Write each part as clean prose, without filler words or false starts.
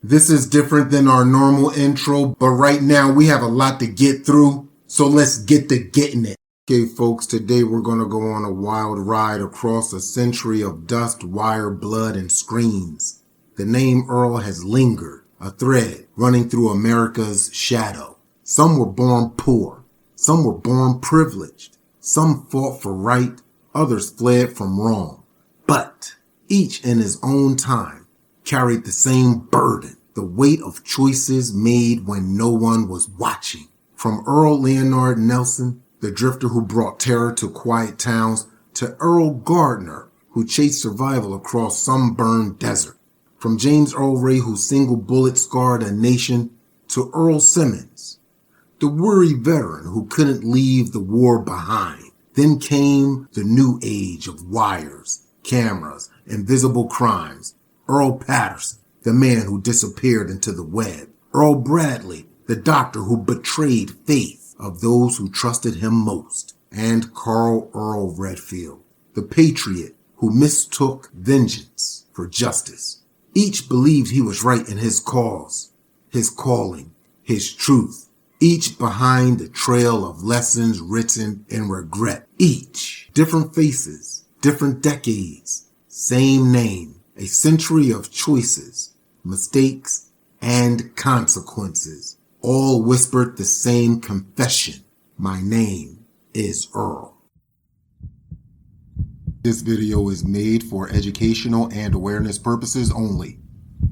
This is different than our normal intro, but right now we have a lot to get through, so let's get to getting it. Okay, folks, today we're going to go on a wild ride across a century of dust, wire, blood, and screens. The name Earl has lingered, a thread running through America's shadow. Some were born poor, some were born privileged, some fought for right, others fled from wrong. But each in his own time carried the same burden, the weight of choices made when no one was watching. From Earl Leonard Nelson, the drifter who brought terror to quiet towns, to Earl Gardner, who chased survival across some burned desert. From James Earl Ray, whose single bullet scarred a nation, to Earl Simmons, the weary veteran who couldn't leave the war behind. Then came the new age of wires, cameras, invisible crimes. Earl Patterson, the man who disappeared into the web. Earl Bradley, the doctor who betrayed faith of those who trusted him most. And Carl Earl Redfield, the patriot who mistook vengeance for justice. Each believed he was right in his cause, his calling, his truth. Each behind the trail of lessons written in regret. Each different faces, different decades, same name. A century of choices, mistakes, and consequences, all whispered the same confession. My name is Earl. This video is made for educational and awareness purposes only.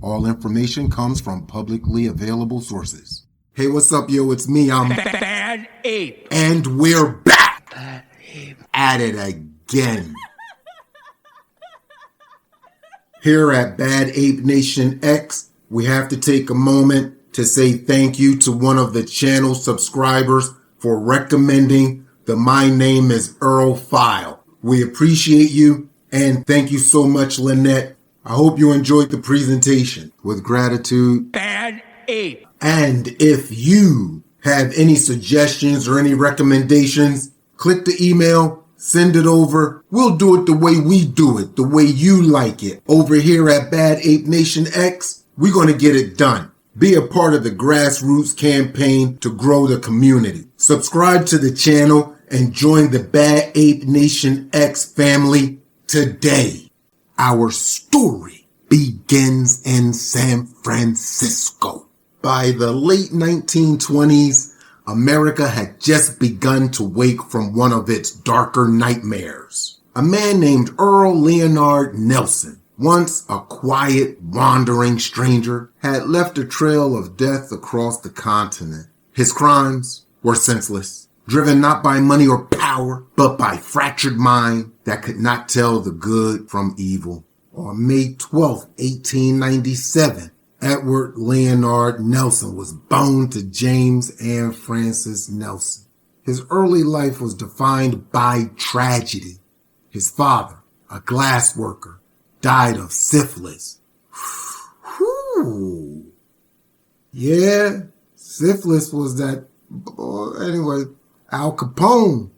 All information comes from publicly available sources. Hey, what's up, yo? It's me, I'm Bad Ape. And we're back Bad Ape. at it again. Here at Bad Ape Nation X, we have to take a moment to say thank you to one of the channel subscribers for recommending the My Name Is Earl file. We appreciate you and thank you so much, Lynette. I hope you enjoyed the presentation. With gratitude, Bad Ape. And if you have any suggestions or any recommendations, click the email. Send it over. We'll do it the way we do it, the way you like it. Over here at Bad Ape Nation X, we're going to get it done. Be a part of the grassroots campaign to grow the community. Subscribe to the channel and join the Bad Ape Nation X family today. Our story begins in San Francisco. By the late 1920s, America had just begun to wake from one of its darker nightmares. A man named Earl Leonard Nelson, once a quiet, wandering stranger, had left a trail of death across the continent. His crimes were senseless, driven not by money or power, but by fractured mind that could not tell the good from evil. On May 12, 1897, Edward Leonard Nelson was born to James and Frances Nelson. His early life was defined by tragedy. His father, a glass worker, died of syphilis. Whew. Yeah, syphilis was that. Anyway, Al Capone.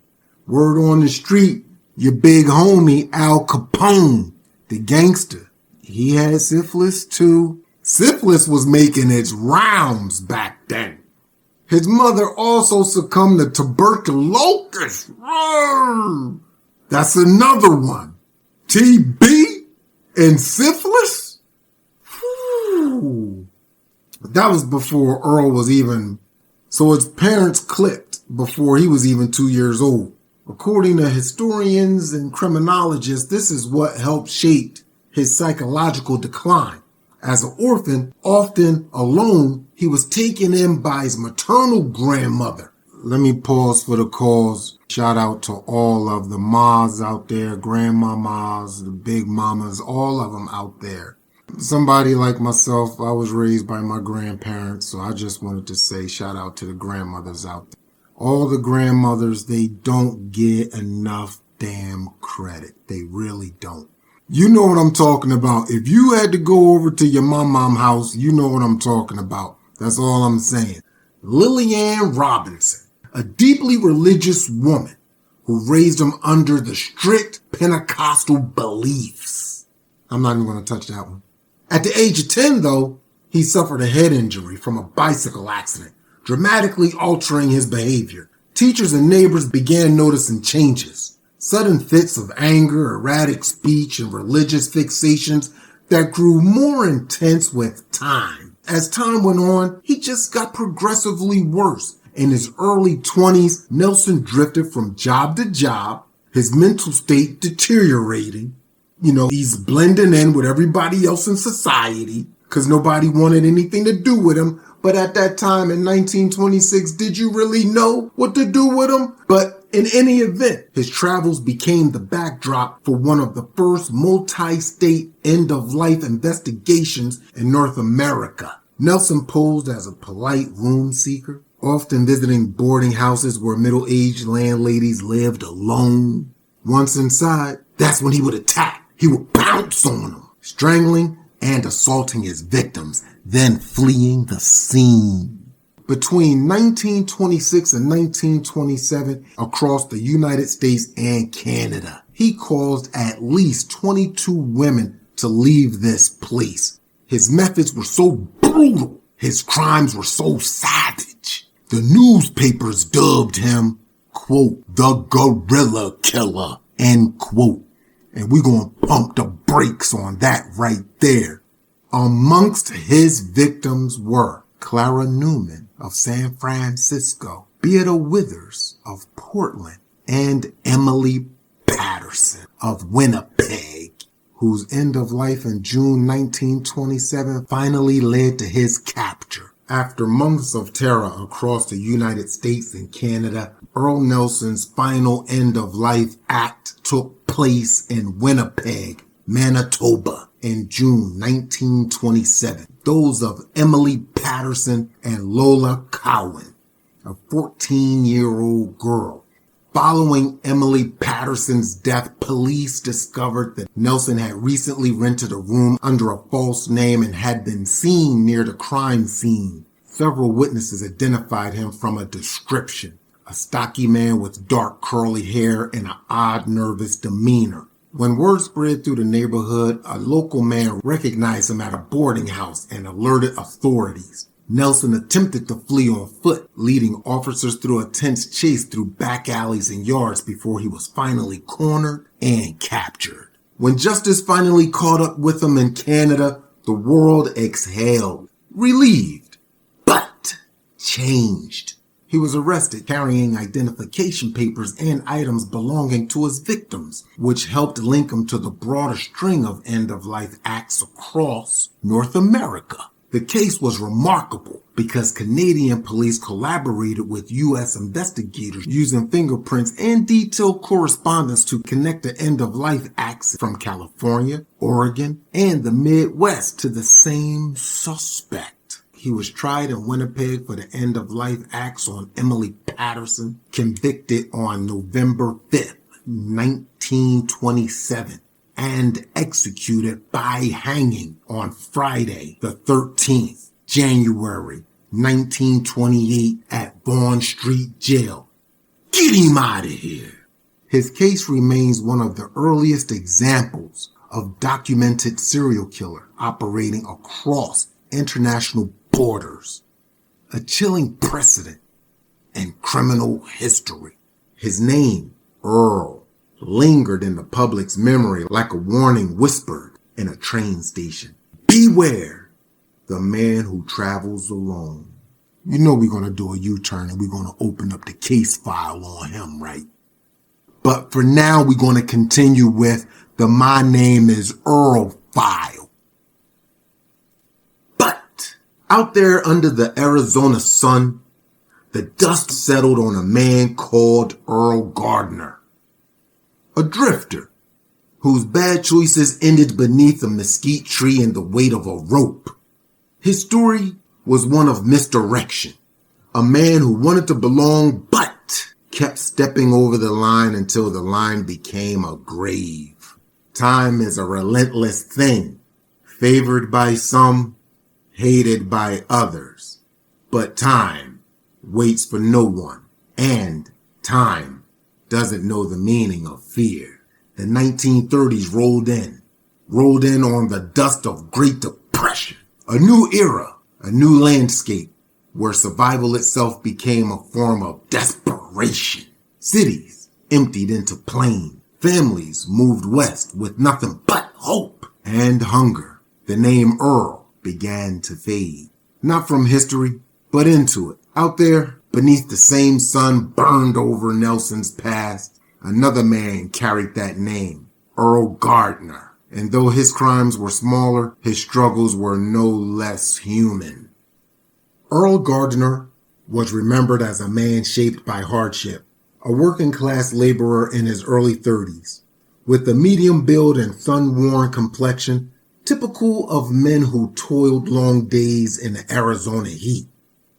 Word on the street, your big homie Al Capone, the gangster. He had syphilis too. Syphilis was making its rounds back then. His mother also succumbed to tuberculosis. That's another one. TB and syphilis? Whew. That was before Earl was even, so his parents clipped before he was even 2 years old. According to historians and criminologists, this is what helped shape his psychological decline. As an orphan, often alone, he was taken in by his maternal grandmother. Let me pause for the cause. Shout out to all of the mas out there, grandmamas, the big mamas, all of them out there. Somebody like myself, I was raised by my grandparents, so I just wanted to say shout out to the grandmothers out there. All the grandmothers, they don't get enough damn credit. They really don't. You know what I'm talking about. If you had to go over to your mom house, you know what I'm talking about. That's all I'm saying. Lillian Robinson, a deeply religious woman who raised him under the strict Pentecostal beliefs. I'm not even going to touch that one. At the age of 10, though, He suffered a head injury from a bicycle accident, dramatically altering his behavior. Teachers and neighbors began noticing changes. Sudden fits of anger, erratic speech, and religious fixations that grew more intense with time. As time went on, he just got progressively worse. In his early 20s, Nelson drifted from job to job, his mental state deteriorating. He's blending in with everybody else in society because nobody wanted anything to do with him. But at that time in 1926, did you really know what to do with him? But in any event, his travels became the backdrop for one of the first multi-state end-of-life investigations in North America. Nelson posed as a polite room seeker, often visiting boarding houses where middle-aged landladies lived alone. Once inside, that's when he would attack. He would pounce on them, strangling and assaulting his victims, then fleeing the scene. Between 1926 and 1927, across the United States and Canada, he caused at least 22 women to leave this place. His methods were so brutal. His crimes were so savage. The newspapers dubbed him, quote, the gorilla killer, end quote. And we're going to pump the brakes on that right there. Amongst his victims were Clara Newman of San Francisco, Beata Withers of Portland, and Emily Patterson of Winnipeg, whose end of life in June 1927 finally led to his capture. After months of terror across the United States and Canada, Earl Nelson's final end-of-life act took place in Winnipeg, Manitoba, in June 1927. Those of Emily Patterson and Lola Cowan, a 14-year-old girl. Following Emily Patterson's death, police discovered that Nelson had recently rented a room under a false name and had been seen near the crime scene. Several witnesses identified him from a description: a stocky man with dark curly hair and an odd, nervous demeanor. When word spread through the neighborhood, a local man recognized him at a boarding house and alerted authorities. Nelson attempted to flee on foot, leading officers through a tense chase through back alleys and yards before he was finally cornered and captured. When justice finally caught up with him in Canada, the world exhaled, relieved, but changed. He was arrested carrying identification papers and items belonging to his victims, which helped link him to the broader string of end-of-life acts across North America. The case was remarkable because Canadian police collaborated with U.S. investigators using fingerprints and detailed correspondence to connect the end-of-life acts from California, Oregon, and the Midwest to the same suspect. He was tried in Winnipeg for the end-of-life acts on Emily Patterson, convicted on November 5th, 1927. And executed by hanging on Friday, the 13th, January 1928 at Vaughan Street Jail. Get him out of here. His case remains one of the earliest examples of documented serial killer operating across international borders. A chilling precedent in criminal history. His name, Earl, lingered in the public's memory like a warning whispered in a train station. Beware the man who travels alone. You know we're going to do a U-turn and we're going to open up the case file on him, right? But for now, we're going to continue with the My Name Is Earl file. But out there under the Arizona sun, the dust settled on a man called Earl Gardner. A drifter whose bad choices ended beneath a mesquite tree and the weight of a rope. His story was one of misdirection. A man who wanted to belong but kept stepping over the line until the line became a grave. Time is a relentless thing, favored by some, hated by others. But time waits for no one, and time doesn't know the meaning of fear. The 1930s rolled in on the dust of Great Depression, A new era, a new landscape, where survival itself became a form of desperation. Cities emptied into plain. Families moved west with nothing but hope and hunger. The name Earl began to fade. Not from history, but into it. Out there, beneath the same sun burned over Nelson's past, another man carried that name, Earl Gardner. And though his crimes were smaller, his struggles were no less human. Earl Gardner was remembered as a man shaped by hardship, a working-class laborer in his early 30s, with a medium build and sun-worn complexion, typical of men who toiled long days in the Arizona heat.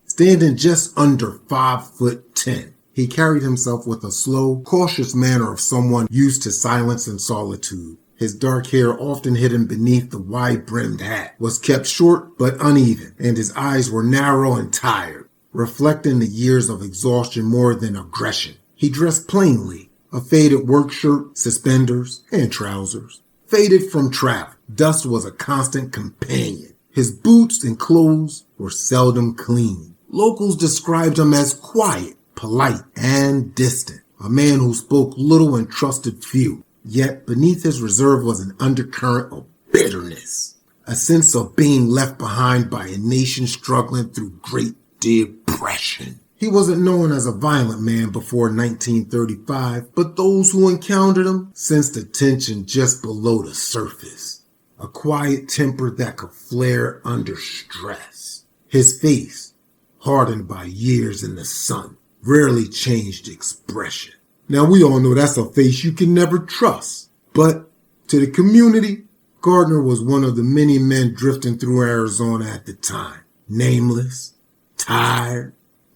Standing just under 5'10", he carried himself with a slow, cautious manner of someone used to silence and solitude. His dark hair, often hidden beneath the wide-brimmed hat, was kept short but uneven, and his eyes were narrow and tired, reflecting the years of exhaustion more than aggression. He dressed plainly, a faded work shirt, suspenders, and trousers. Faded from travel, dust was a constant companion. His boots and clothes were seldom clean. Locals described him as quiet, polite, and distant, a man who spoke little and trusted few. Yet beneath his reserve was an undercurrent of bitterness, a sense of being left behind by a nation struggling through Great Depression. He wasn't known as a violent man before 1935, but those who encountered him sensed a tension just below the surface, a quiet temper that could flare under stress. His face, hardened by years in the sun, rarely changed expression. Now, we all know that's a face you can never trust. But to the community, Gardner was one of the many men drifting through Arizona at the time. Nameless, tired,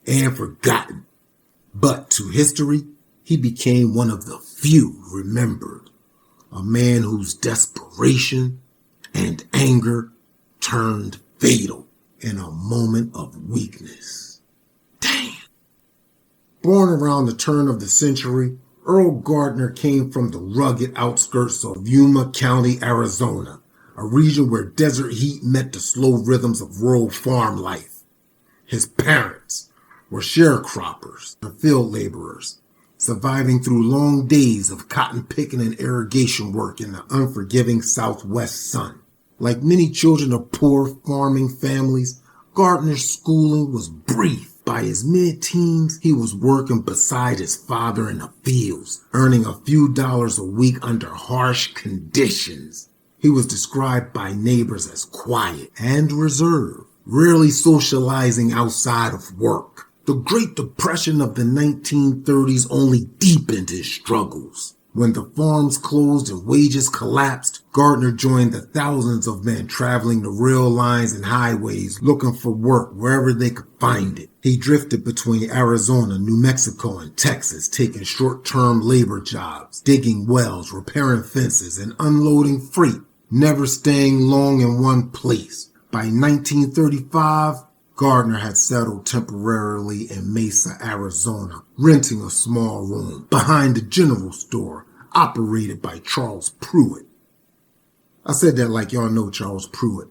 and forgotten. But to history, he became one of the few remembered. A man whose desperation and anger turned fatal in a moment of weakness. Born around the turn of the century, Earl Gardner came from the rugged outskirts of Yuma County, Arizona, a region where desert heat met the slow rhythms of rural farm life. His parents were sharecroppers and field laborers, surviving through long days of cotton picking and irrigation work in the unforgiving southwest sun. Like many children of poor farming families, Gardner's schooling was brief. By his mid-teens, he was working beside his father in the fields, earning a few dollars a week under harsh conditions. He was described by neighbors as quiet and reserved, rarely socializing outside of work. The Great Depression of the 1930s only deepened his struggles. When the farms closed and wages collapsed, Gardner joined the thousands of men traveling the rail lines and highways looking for work wherever they could find it. He drifted between Arizona, New Mexico, and Texas, taking short-term labor jobs, digging wells, repairing fences, and unloading freight, never staying long in one place. By 1935, Gardner had settled temporarily in Mesa, Arizona, renting a small room behind the general store operated by Charles Pruitt. I said that like y'all know Charles Pruitt.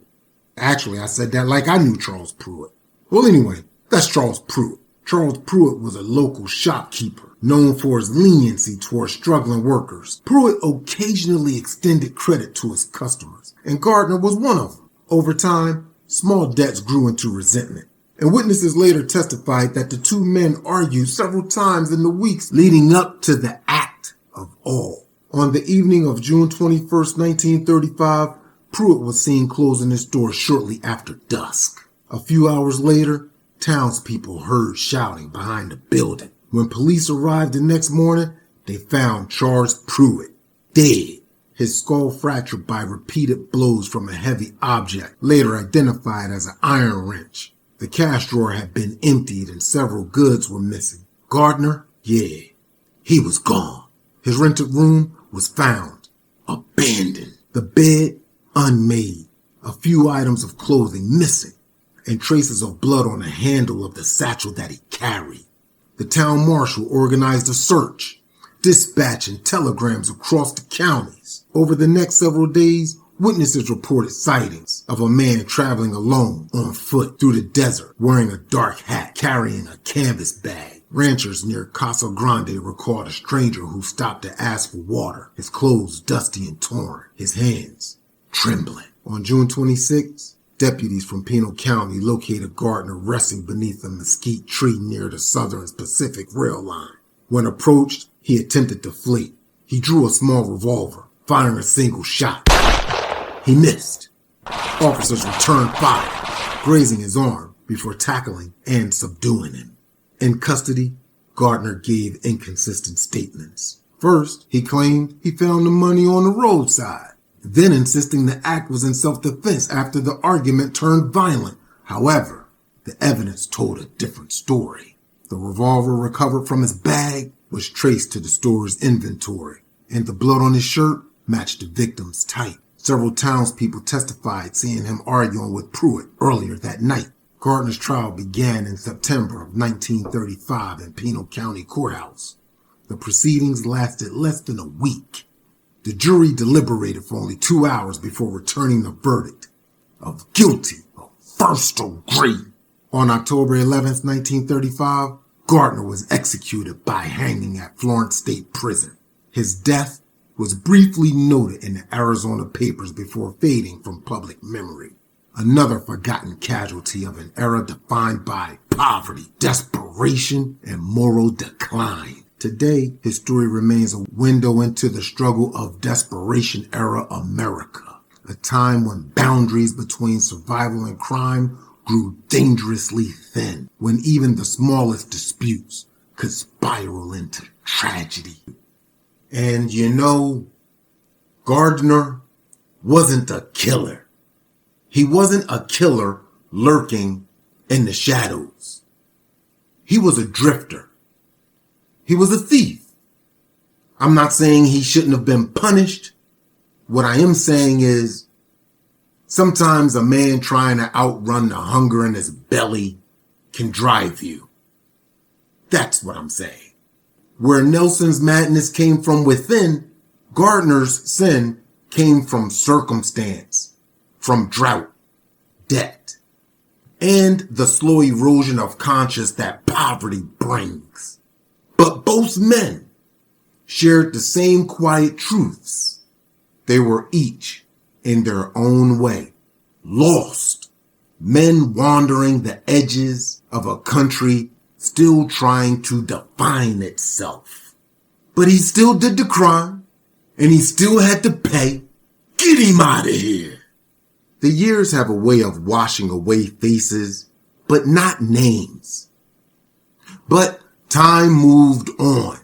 Actually, I said that like I knew Charles Pruitt. Well, anyway, that's Charles Pruitt. Charles Pruitt was a local shopkeeper, known for his leniency towards struggling workers. Pruitt occasionally extended credit to his customers, and Gardner was one of them. Over time, small debts grew into resentment, and witnesses later testified that the two men argued several times in the weeks leading up to the act of all. On the evening of June 21st, 1935, Pruitt was seen closing his door shortly after dusk. A few hours later, townspeople heard shouting behind the building. When police arrived the next morning, they found Charles Pruitt dead, his skull fractured by repeated blows from a heavy object, later identified as an iron wrench. The cash drawer had been emptied and several goods were missing. Gardner, yeah, he was gone. His rented room was found, abandoned. The bed, unmade. A few items of clothing missing, and traces of blood on the handle of the satchel that he carried. The town marshal organized a search, dispatching telegrams across the counties. Over the next several days, Witnesses reported sightings of a man traveling alone on foot through the desert, wearing a dark hat, carrying a canvas bag. Ranchers near Casa Grande recalled a stranger who stopped to ask for water, his clothes dusty and torn, his hands trembling. On June 26, deputies from Pinal County located Gardner resting beneath a mesquite tree near the Southern Pacific rail line. When approached, he attempted to flee. He drew a small revolver, firing a single shot. He missed. Officers returned fire, grazing his arm before tackling and subduing him. In custody, Gardner gave inconsistent statements. First, he claimed he found the money on the roadside, then insisting the act was in self-defense after the argument turned violent. However, the evidence told a different story. The revolver recovered from his bag was traced to the store's inventory, and the blood on his shirt matched the victim's type. Several townspeople testified seeing him arguing with Pruitt earlier that night. Gardner's trial began in September of 1935 in Pinal County Courthouse. The proceedings lasted less than a week. The jury deliberated for only 2 hours before returning the verdict of guilty of first degree. On October 11, 1935, Gardner was executed by hanging at Florence State Prison. His death was briefly noted in the Arizona papers before fading from public memory. Another forgotten casualty of an era defined by poverty, desperation, and moral decline. Today, his story remains a window into the struggle of desperation era America, a time when boundaries between survival and crime grew dangerously thin, when even the smallest disputes could spiral into tragedy. And you know, Gardner wasn't a killer. He wasn't a killer lurking in the shadows. He was a drifter. He was a thief. I'm not saying he shouldn't have been punished. What I am saying is, sometimes a man trying to outrun the hunger in his belly can drive you. That's what I'm saying. Where Nelson's madness came from within, Gardner's sin came from circumstance, from drought, debt, and the slow erosion of conscience that poverty brings. But both men shared the same quiet truths. They were each, in their own way, lost, men wandering the edges of a country still trying to define itself. But he still did the crime, and he still had to pay. Get him out of here. The years have a way of washing away faces, but not names. But time moved on.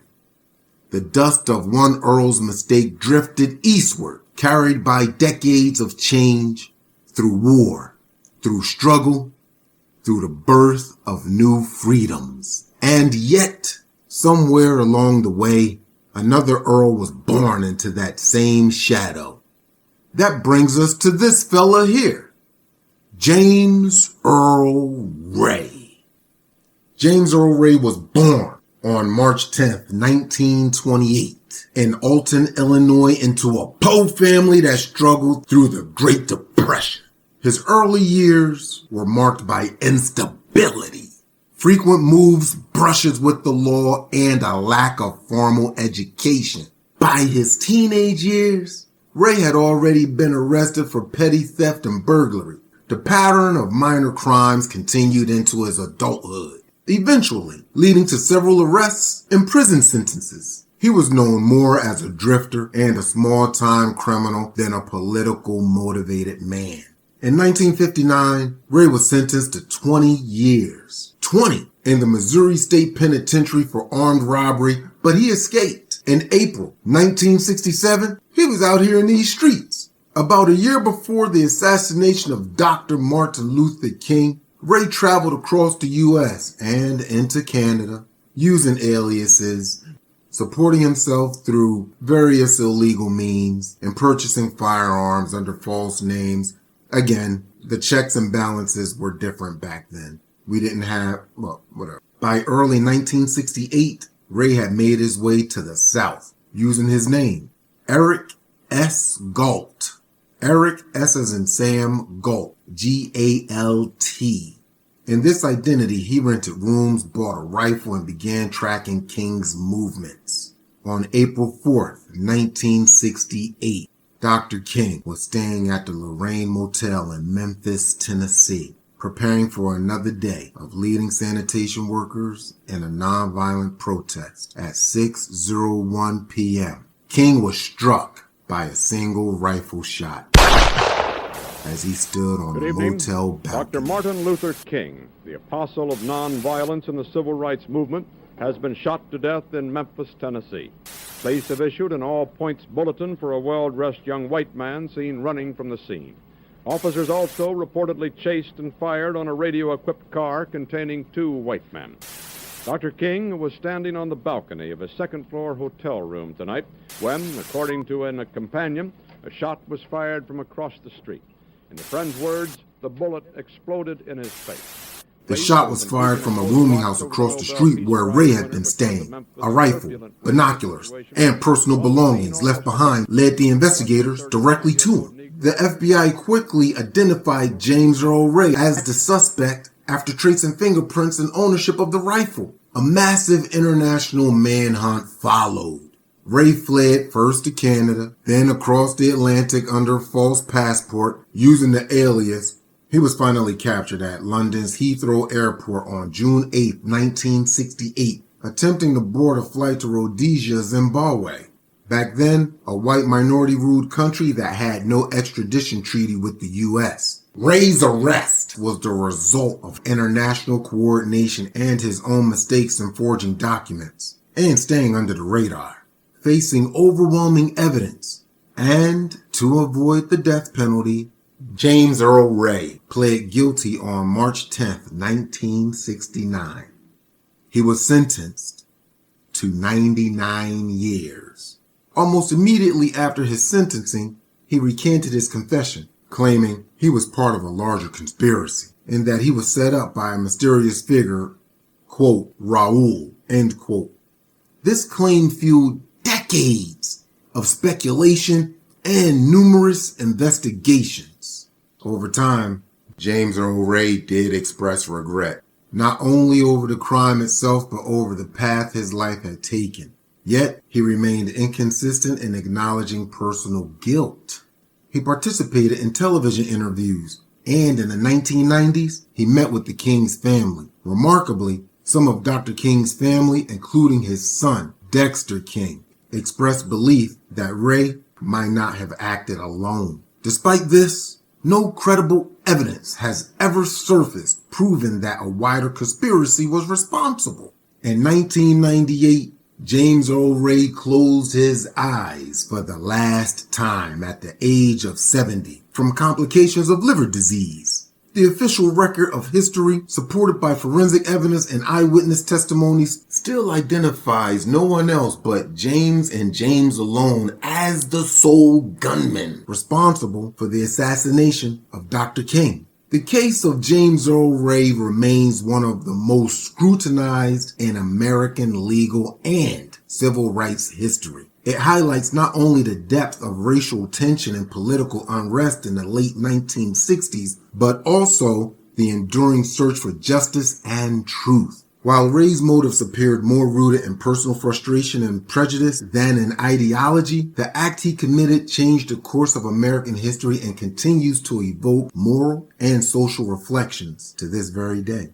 The dust of one Earl's mistake drifted eastward, carried by decades of change, through war, through struggle, through the birth of new freedoms. And yet, somewhere along the way, another Earl was born into that same shadow. That brings us to this fella here, James Earl Ray. James Earl Ray was born on March 10th, 1928 in Alton, Illinois, into a Poe family that struggled through the Great Depression. His early years were marked by instability, frequent moves, brushes with the law, and a lack of formal education. By his teenage years, Ray had already been arrested for petty theft and burglary. The pattern of minor crimes continued into his adulthood, eventually leading to several arrests and prison sentences. He was known more as a drifter and a small-time criminal than a political-motivated man. In 1959, Ray was sentenced to 20 years. 20 in the Missouri State Penitentiary for armed robbery, but he escaped. In April 1967, he was out here in these streets. About a year before the assassination of Dr. Martin Luther King, Ray traveled across the U.S. and into Canada, using aliases, supporting himself through various illegal means, and purchasing firearms under false names. Again, the checks and balances were different back then. We didn't have, well, whatever. By early 1968, Ray had made his way to the South, using his name, Eric S. Galt. Eric S as in Sam Galt, G-A-L-T. In this identity, he rented rooms, bought a rifle, and began tracking King's movements. On April 4th, 1968, Dr. King was staying at the Lorraine Motel in Memphis, Tennessee, preparing for another day of leading sanitation workers in a nonviolent protest. At 6:01 p.m., King was struck by a single rifle shot as he stood on the motel balcony. Dr. Martin Luther King, the apostle of nonviolence in the civil rights movement, has been shot to death in Memphis, Tennessee. Police have issued an all-points bulletin for a well-dressed young white man seen running from the scene. Officers also reportedly chased and fired on a radio-equipped car containing 2 white men. Dr. King was standing on the balcony of a second-floor hotel room tonight when, according to a companion, a shot was fired from across the street. In the friend's words, the bullet exploded in his face. The shot was fired from a rooming house across the street where Ray had been staying. A rifle, binoculars, and personal belongings left behind led the investigators directly to him. The FBI quickly identified James Earl Ray as the suspect after tracing fingerprints and ownership of the rifle. A massive international manhunt followed. Ray fled first to Canada, then across the Atlantic under a false passport using the alias. He was finally captured at London's Heathrow Airport on June 8, 1968, attempting to board a flight to Rhodesia, Zimbabwe. Back then, a white minority-ruled country that had no extradition treaty with the U.S. Ray's arrest was the result of international coordination and his own mistakes in forging documents and staying under the radar, facing overwhelming evidence. And to avoid the death penalty, James Earl Ray pled guilty on March 10, 1969. He was sentenced to 99 years. Almost immediately after his sentencing, he recanted his confession, claiming he was part of a larger conspiracy and that he was set up by a mysterious figure, quote, Raoul, end quote. This claim fueled decades of speculation and numerous investigations. Over time, James Earl Ray did express regret, not only over the crime itself, but over the path his life had taken. Yet, he remained inconsistent in acknowledging personal guilt. He participated in television interviews, and in the 1990s, he met with the King's family. Remarkably, some of Dr. King's family, including his son, Dexter King, expressed belief that Ray might not have acted alone. Despite this, no credible evidence has ever surfaced proving that a wider conspiracy was responsible. In 1998, James Earl Ray closed his eyes for the last time at the age of 70 from complications of liver disease. The official record of history, supported by forensic evidence and eyewitness testimonies, still identifies no one else but James and James alone as the sole gunman responsible for the assassination of Dr. King. The case of James Earl Ray remains one of the most scrutinized in American legal and civil rights history. It highlights not only the depth of racial tension and political unrest in the late 1960s, but also the enduring search for justice and truth. While Ray's motives appeared more rooted in personal frustration and prejudice than in ideology, the act he committed changed the course of American history and continues to evoke moral and social reflections to this very day.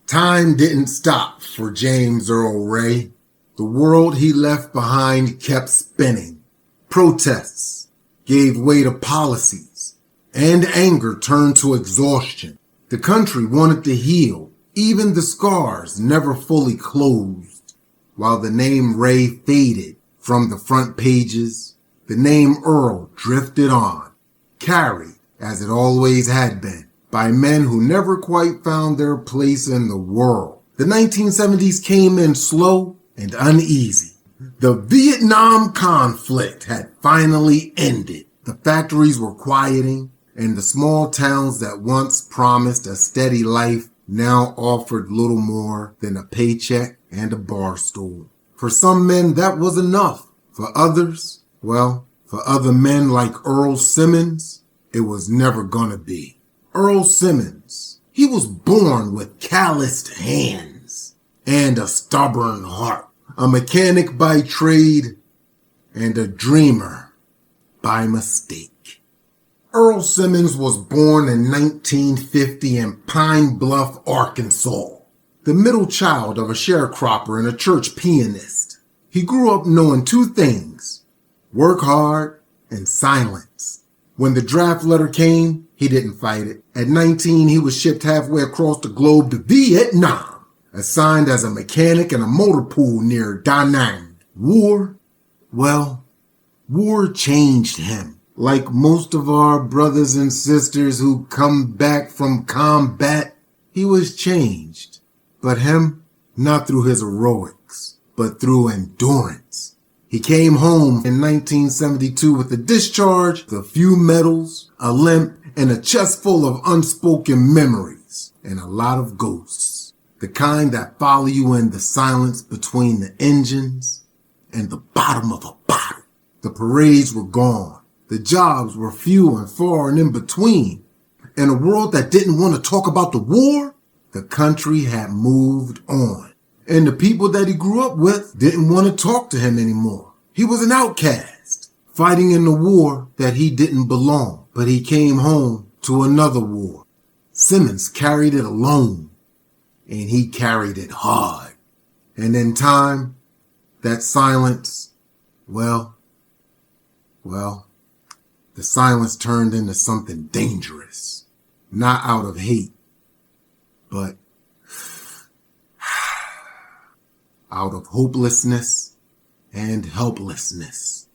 Time didn't stop for James Earl Ray. The world he left behind kept spinning. Protests gave way to policies, and anger turned to exhaustion. The country wanted to heal. Even the scars never fully closed. While the name Ray faded from the front pages, the name Earl drifted on, carried, as it always had been, by men who never quite found their place in the world. The 1970s came in slow and uneasy. The Vietnam conflict had finally ended. The factories were quieting, and the small towns that once promised a steady life now offered little more than a paycheck and a bar stool. For some men, that was enough. For others, well, For other men like Earl Simmons, it was never gonna be. Earl Simmons, he was born with calloused hands and a stubborn heart, a mechanic by trade and a dreamer by mistake. Earl Simmons was born in 1950 in Pine Bluff, Arkansas, the middle child of a sharecropper and a church pianist. He grew up knowing two things: work hard and silence. When the draft letter came, he didn't fight it. At 19, he was shipped halfway across the globe to Vietnam, assigned as a mechanic in a motor pool near Da Nang. War? Well, war changed him. Like most of our brothers and sisters who come back from combat, he was changed. But him, not through his heroics, but through endurance. He came home in 1972 with a discharge, a few medals, a limp, and a chest full of unspoken memories, and a lot of ghosts. The kind that follow you in the silence between the engines and the bottom of a bottle. The parades were gone. The jobs were few and far and in between. In a world that didn't want to talk about the war, the country had moved on. And the people that he grew up with didn't want to talk to him anymore. He was an outcast, fighting in the war that he didn't belong. But he came home to another war. Simmons carried it alone, and he carried it hard. And in time, that silence, well, the silence turned into something dangerous. Not out of hate, but out of hopelessness and helplessness.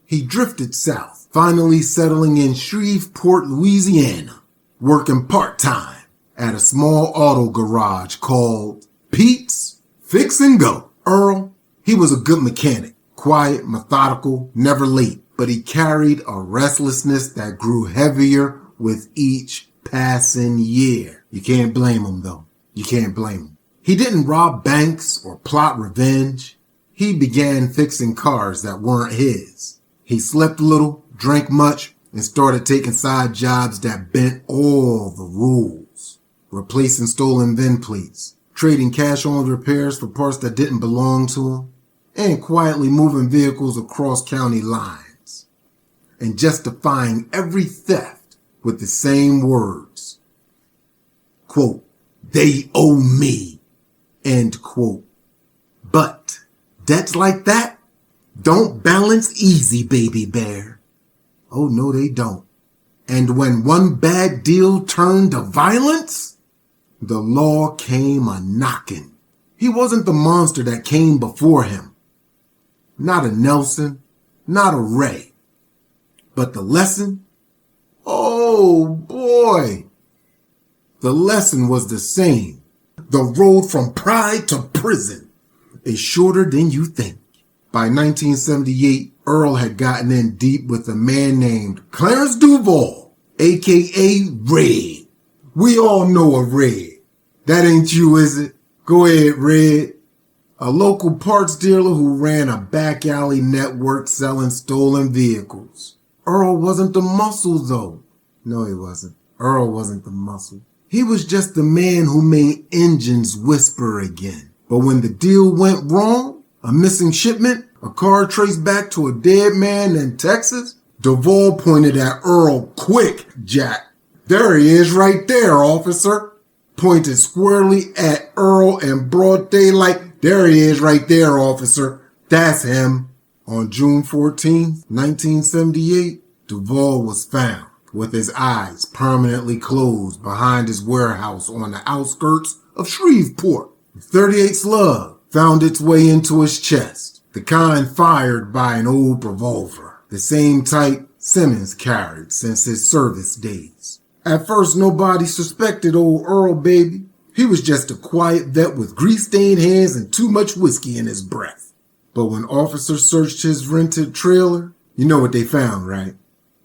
He drifted south, finally settling in Shreveport, Louisiana, working part-time at a small auto garage called Pete's Fix and Go. Earl, he was a good mechanic, quiet, methodical, never late, but he carried a restlessness that grew heavier with each passing year. You can't blame him, though. You can't blame him. He didn't rob banks or plot revenge. He began fixing cars that weren't his. He slept little, drank much, and started taking side jobs that bent all the rules. Replacing stolen VIN plates, trading cash on repairs for parts that didn't belong to him, and quietly moving vehicles across county lines. And justifying every theft with the same words. Quote, "They owe me," end quote. But debts like that don't balance easy, baby bear. Oh, no, they don't. And when one bad deal turned to violence, the law came a-knocking. He wasn't the monster that came before him. Not a Nelson, not a Ray. But the lesson? Oh, boy. The lesson was the same. The road from pride to prison is shorter than you think. By 1978, Earl had gotten in deep with a man named Clarence Duval, a.k.a. Red. We all know a Red. That ain't you, is it? Go ahead, Red. A local parts dealer who ran a back alley network selling stolen vehicles. Earl wasn't the muscle, though. No, he wasn't. Earl wasn't the muscle. He was just the man who made engines whisper again. But when the deal went wrong, a missing shipment, a car traced back to a dead man in Texas, Duval pointed at Earl. "Quick, Jack. There he is right there, officer." Pointed squarely at Earl in broad daylight. "There he is right there, officer. That's him." On June 14th, 1978, Duval was found with his eyes permanently closed behind his warehouse on the outskirts of Shreveport. The .38 slug found its way into his chest, the kind fired by an old revolver, the same type Simmons carried since his service days. At first, nobody suspected old Earl, baby. He was just a quiet vet with grease-stained hands and too much whiskey in his breath. But when officers searched his rented trailer, you know what they found, right?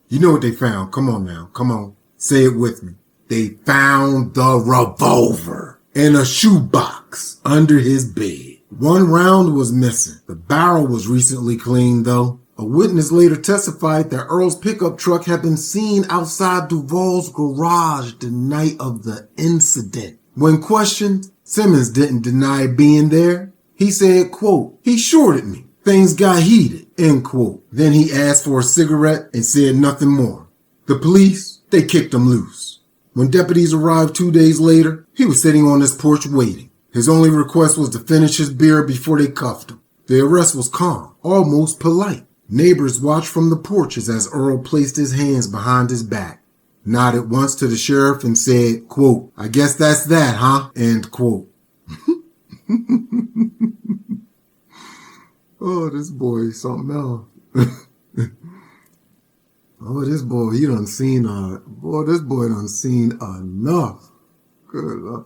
You know what they found. Come on now. Come on. Say it with me. They found the revolver in a shoebox under his bed. One round was missing. The barrel was recently cleaned, though. A witness later testified that Earl's pickup truck had been seen outside Duvall's garage the night of the incident. When questioned, Simmons didn't deny being there. He said, quote, "He shorted me. Things got heated," end quote. Then he asked for a cigarette and said nothing more. The police, they kicked him loose. When deputies arrived 2 days later, he was sitting on his porch waiting. His only request was to finish his beer before they cuffed him. The arrest was calm, almost polite. Neighbors watched from the porches as Earl placed his hands behind his back, nodded once to the sheriff and said, quote, "I guess that's that, huh?" End quote. Oh, this boy is something else. Oh, this boy, he done seen, this boy done seen enough. Good Lord.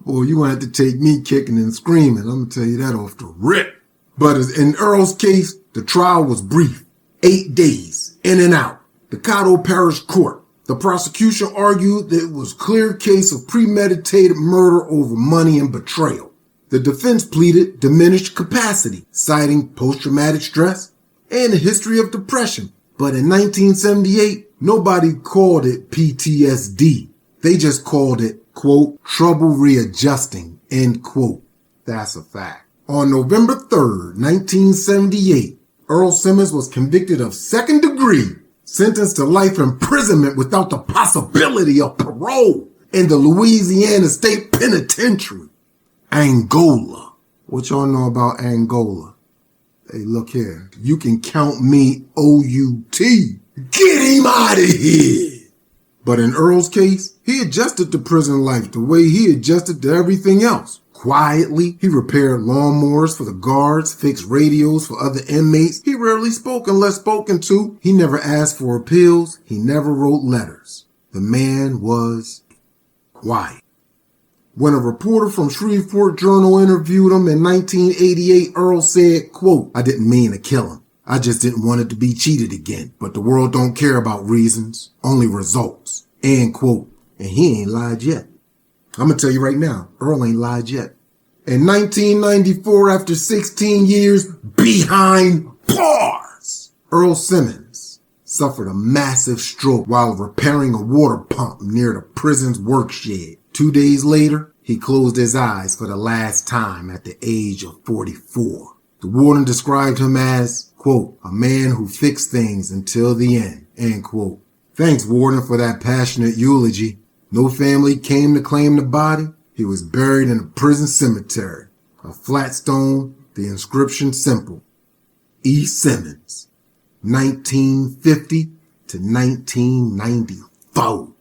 Boy, you gonna have to take me kicking and screaming. I'm gonna tell you that off the rip. But in Earl's case, the trial was brief. 8 days, in and out. The Caddo Parish Court. The prosecution argued that it was a clear case of premeditated murder over money and betrayal. The defense pleaded diminished capacity, citing post-traumatic stress and a history of depression. But in 1978, nobody called it PTSD. They just called it, quote, "trouble readjusting," end quote. That's a fact. On November 3rd, 1978, Earl Simmons was convicted of second degree, sentenced to life imprisonment without the possibility of parole in the Louisiana State Penitentiary. Angola. What y'all know about Angola? Hey, look here. You can count me OUT. Get him out of here. But in Earl's case, he adjusted to prison life the way he adjusted to everything else. Quietly, he repaired lawnmowers for the guards, fixed radios for other inmates. He rarely spoke unless spoken to. He never asked for appeals. He never wrote letters. The man was quiet. When a reporter from Shreveport Journal interviewed him in 1988, Earl said, quote, "I didn't mean to kill him. I just didn't want it to be cheated again. But the world don't care about reasons, only results," end quote. And he ain't lied yet. I'm going to tell you right now, Earl ain't lied yet. In 1994, after 16 years behind bars, Earl Simmons suffered a massive stroke while repairing a water pump near the prison's work shed. 2 days later, he closed his eyes for the last time at the age of 44. The warden described him as, quote, "a man who fixed things until the end," end quote. Thanks, warden, for that passionate eulogy. No family came to claim the body. He was buried in a prison cemetery. A flat stone, the inscription simple. E. Simmons, 1950 to 1994.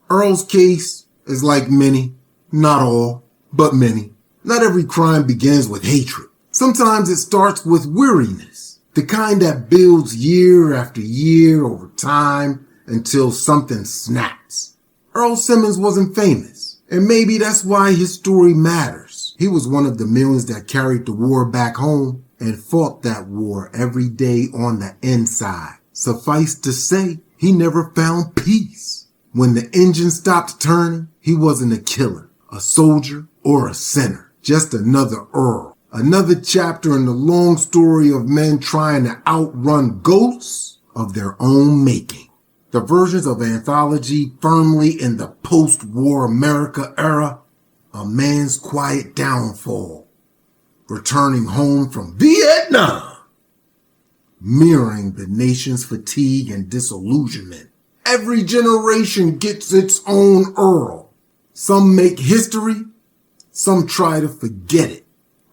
Earl's case is like many, not all, but many. Not every crime begins with hatred. Sometimes it starts with weariness, the kind that builds year after year over time until something snaps. Earl Simmons wasn't famous, and maybe that's why his story matters. He was one of the millions that carried the war back home and fought that war every day on the inside. Suffice to say, he never found peace. When the engine stopped turning, he wasn't a killer, a soldier, or a sinner. Just another Earl. Another chapter in the long story of men trying to outrun ghosts of their own making. The versions of anthology firmly in the post-war America era, a man's quiet downfall, returning home from Vietnam, mirroring the nation's fatigue and disillusionment. Every generation gets its own Earl. Some make history, some try to forget it.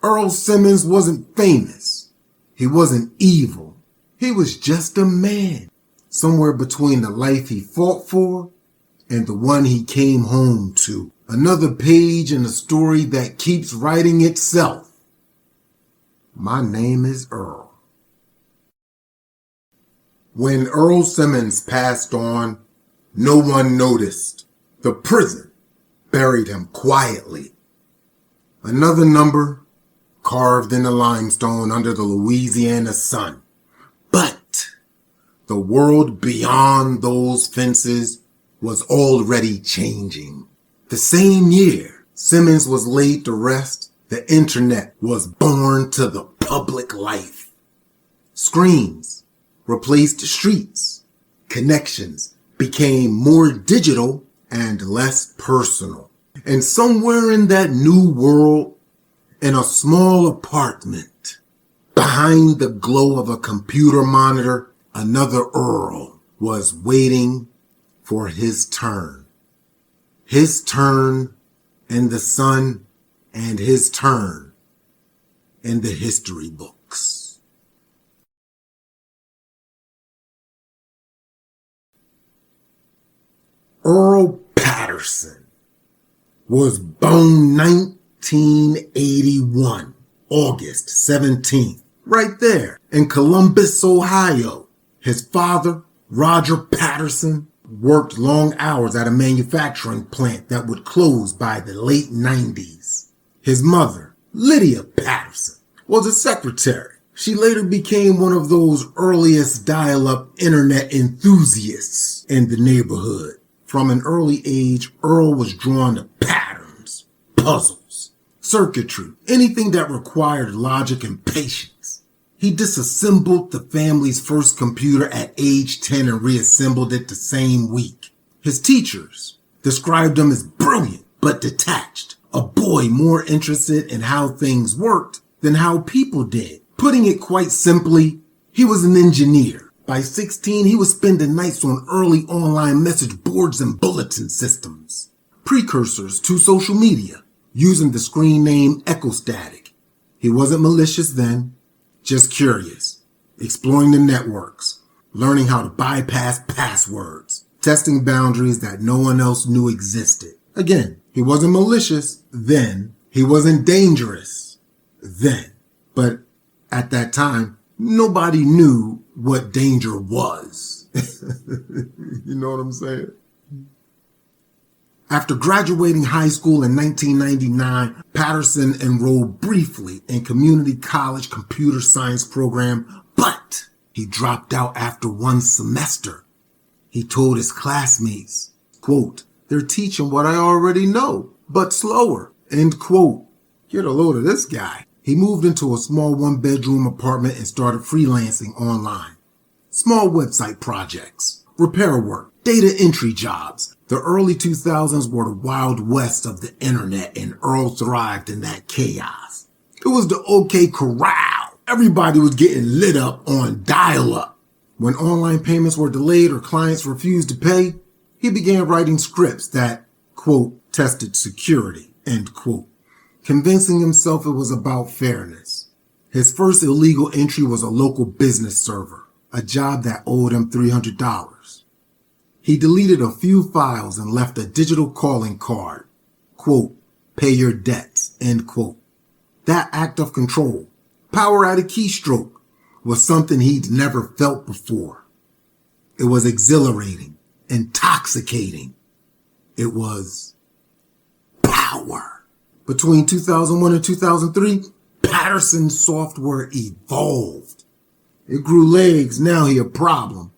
Earl Simmons wasn't famous. He wasn't evil. He was just a man. Somewhere between the life he fought for and the one he came home to. Another page in a story that keeps writing itself. My name is Earl. When Earl Simmons passed on, no one noticed. The prison buried him quietly. Another number carved in the limestone under the Louisiana sun. But the world beyond those fences was already changing. The same year Simmons was laid to rest, the internet was born to the public life. Screens replaced streets. Connections became more digital and less personal. And somewhere in that new world, in a small apartment, behind the glow of a computer monitor, another Earl was waiting for his turn. His turn in the sun and his turn in the history books. Earl Patterson was born 1981, August 17th, right there in Columbus, Ohio. His father, Roger Patterson, worked long hours at a manufacturing plant that would close by the late 90s. His mother, Lydia Patterson, was a secretary. She later became one of those earliest dial-up internet enthusiasts in the neighborhood. From an early age, Earl was drawn to patterns, puzzles, circuitry, anything that required logic and patience. He disassembled the family's first computer at age 10 and reassembled it the same week. His teachers described him as brilliant but detached, a boy more interested in how things worked than how people did. Putting it quite simply, he was an engineer. By 16, he was spending nights on early online message boards and bulletin systems, precursors to social media, using the screen name Echostatic. He wasn't malicious then, just curious, exploring the networks, learning how to bypass passwords, testing boundaries that no one else knew existed. Again, he wasn't malicious then, he wasn't dangerous then, but at that time, nobody knew what danger was. You know what I'm saying? After graduating high school in 1999, Patterson enrolled briefly in community college computer science program, but he dropped out after one semester. He told his classmates, quote, "They're teaching what I already know, but slower," end quote. Get a load of this guy. He moved into a small one-bedroom apartment and started freelancing online. Small website projects, repair work, data entry jobs. The early 2000s were the wild west of the internet, and Earl thrived in that chaos. It was the OK Corral. Everybody was getting lit up on dial-up. When online payments were delayed or clients refused to pay, he began writing scripts that, quote, tested security, end quote, convincing himself it was about fairness. His first illegal entry was a local business server, a job that owed him $300. He deleted a few files and left a digital calling card, quote, "Pay your debts," end quote. That act of control, power at a keystroke, was something he'd never felt before. It was exhilarating, intoxicating. It was power. Between 2001 and 2003, Patterson's software evolved. It grew legs, now he a problem.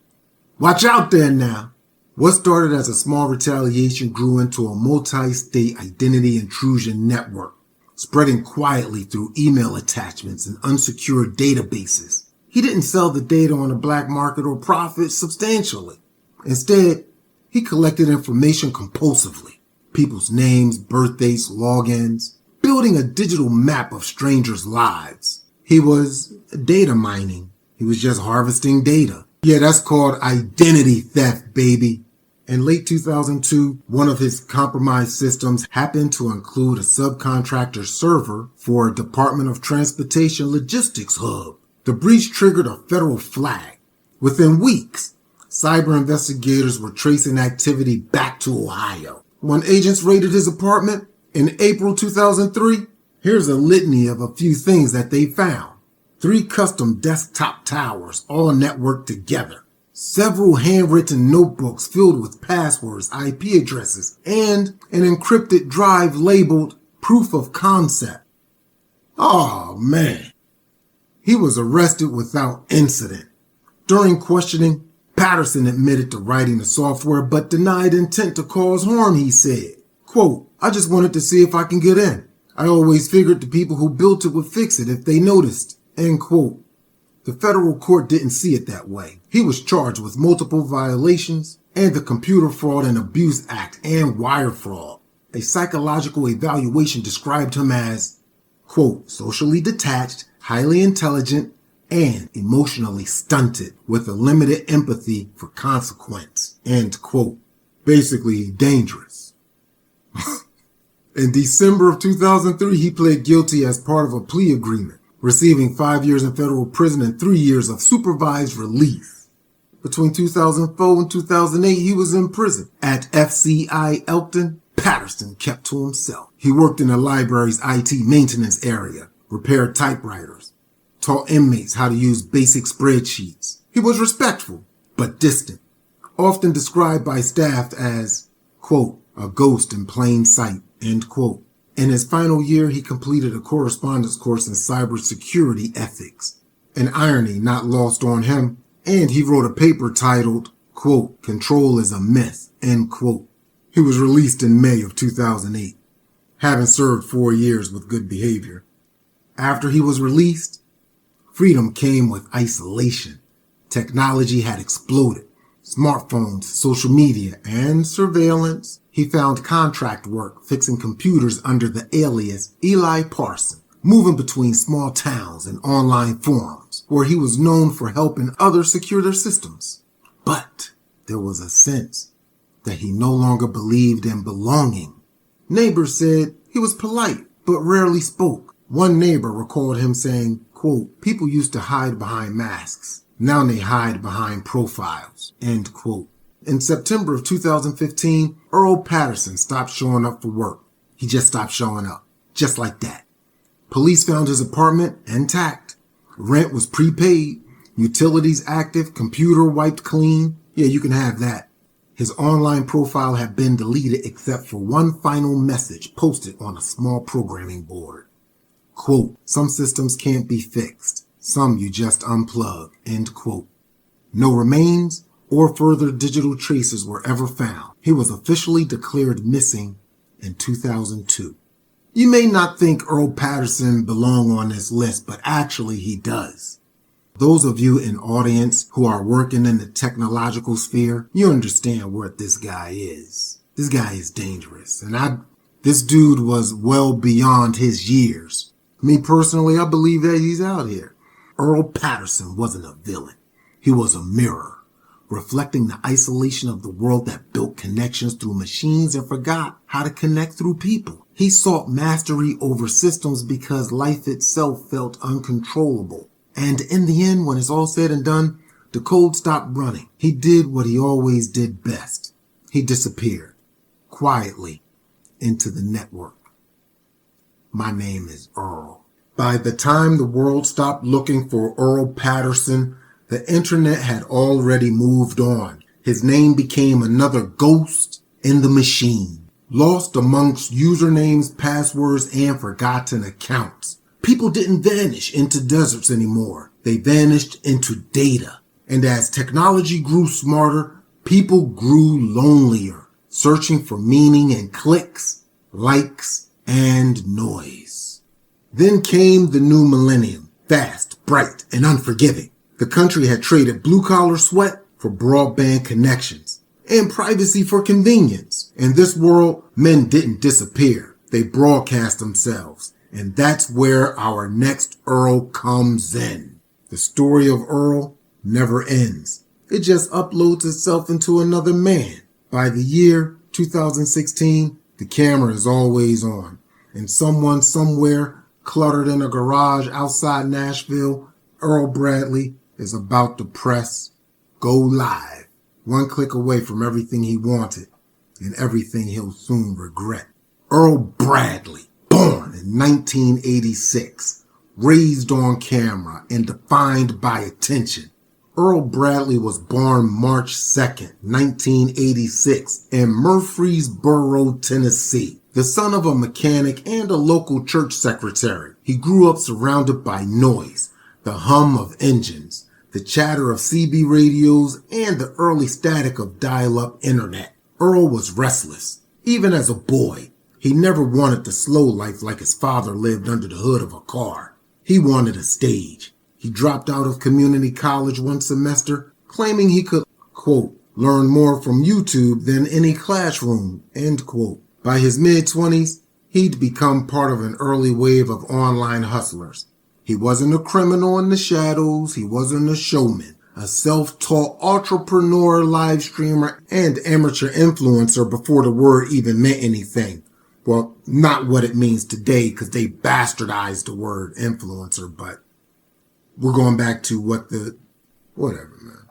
Watch out there now. What started as a small retaliation grew into a multi-state identity intrusion network, spreading quietly through email attachments and unsecured databases. He didn't sell the data on the black market or profit substantially. Instead, he collected information compulsively. People's names, birthdates, logins, building a digital map of strangers' lives. He was data mining. He was just harvesting data. Yeah, that's called identity theft, baby. In late 2002, one of his compromised systems happened to include a subcontractor server for a Department of Transportation logistics hub. The breach triggered a federal flag. Within weeks, cyber investigators were tracing activity back to Ohio. When agents raided his apartment in April 2003, here's a litany of a few things that they found. 3 custom desktop towers, all networked together. Several handwritten notebooks filled with passwords, IP addresses, and an encrypted drive labeled proof of concept. Oh, man. He was arrested without incident. During questioning, Patterson admitted to writing the software but denied intent to cause harm, he said. Quote, "I just wanted to see if I can get in. I always figured the people who built it would fix it if they noticed." End quote. The federal court didn't see it that way. He was charged with multiple violations and the Computer Fraud and Abuse Act and wire fraud. A psychological evaluation described him as, quote, socially detached, highly intelligent, and emotionally stunted with a limited empathy for consequence, end quote. Basically, dangerous. In December of 2003, he pled guilty as part of a plea agreement, receiving 5 years in federal prison and 3 years of supervised release. Between 2004 and 2008, he was in prison. At FCI Elkton, Patterson kept to himself. He worked in the library's IT maintenance area, repaired typewriters, taught inmates how to use basic spreadsheets. He was respectful, but distant, often described by staff as, quote, a ghost in plain sight, end quote. In his final year, he completed a correspondence course in cybersecurity ethics, an irony not lost on him, and he wrote a paper titled, quote, Control is a Myth, end quote. He was released in May of 2008, having served 4 years with good behavior. After he was released, freedom came with isolation. Technology had exploded. Smartphones, social media, and surveillance. He found contract work fixing computers under the alias Eli Parson, moving between small towns and online forums, where he was known for helping others secure their systems. But there was a sense that he no longer believed in belonging. Neighbors said he was polite, but rarely spoke. One neighbor recalled him saying, quote, people used to hide behind masks. Now they hide behind profiles, end quote. In September of 2015, Earl Patterson stopped showing up for work. He just stopped showing up, just like that. Police found his apartment intact. Rent was prepaid, utilities active, computer wiped clean. Yeah, you can have that. His online profile had been deleted except for one final message posted on a small programming board. Quote, some systems can't be fixed. Some you just unplug, end quote. No remains or further digital traces were ever found. He was officially declared missing in 2002. You may not think Earl Patterson belonged on this list, but actually he does. Those of you in audience who are working in the technological sphere, you understand what this guy is. This guy is dangerous, and this dude was well beyond his years. Me personally, I believe that he's out here. Earl Patterson wasn't a villain. He was a mirror, reflecting the isolation of the world that built connections through machines and forgot how to connect through people. He sought mastery over systems because life itself felt uncontrollable. And in the end, when it's all said and done, the code stopped running. He did what he always did best. He disappeared, quietly, into the network. My name is Earl. By the time the world stopped looking for Earl Patterson, the internet had already moved on. His name became another ghost in the machine, lost amongst usernames, passwords, and forgotten accounts. People didn't vanish into deserts anymore. They vanished into data. And as technology grew smarter, people grew lonelier, searching for meaning in clicks, likes, and noise. Then came the new millennium, fast, bright, and unforgiving. The country had traded blue-collar sweat for broadband connections and privacy for convenience. In this world, men didn't disappear. They broadcast themselves. And that's where our next Earl comes in. The story of Earl never ends. It just uploads itself into another man. By the year 2016, the camera is always on. And someone somewhere cluttered in a garage outside Nashville, Earl Bradley is about to press go live. One click away from everything he wanted and everything he'll soon regret. Earl Bradley, born in 1986, raised on camera and defined by attention. Earl Bradley was born March 2nd, 1986 in Murfreesboro, Tennessee. The son of a mechanic and a local church secretary, he grew up surrounded by noise, the hum of engines, the chatter of CB radios, and the early static of dial-up internet. Earl was restless. Even as a boy, he never wanted the slow life like his father lived under the hood of a car. He wanted a stage. He dropped out of community college one semester, claiming he could, quote, learn more from YouTube than any classroom, end quote. By his mid-20s, he'd become part of an early wave of online hustlers. He wasn't a criminal in the shadows, he wasn't a showman, a self-taught entrepreneur, live streamer, and amateur influencer before the word even meant anything. Well, not what it means today, because they bastardized the word influencer, but we're going back to whatever, man.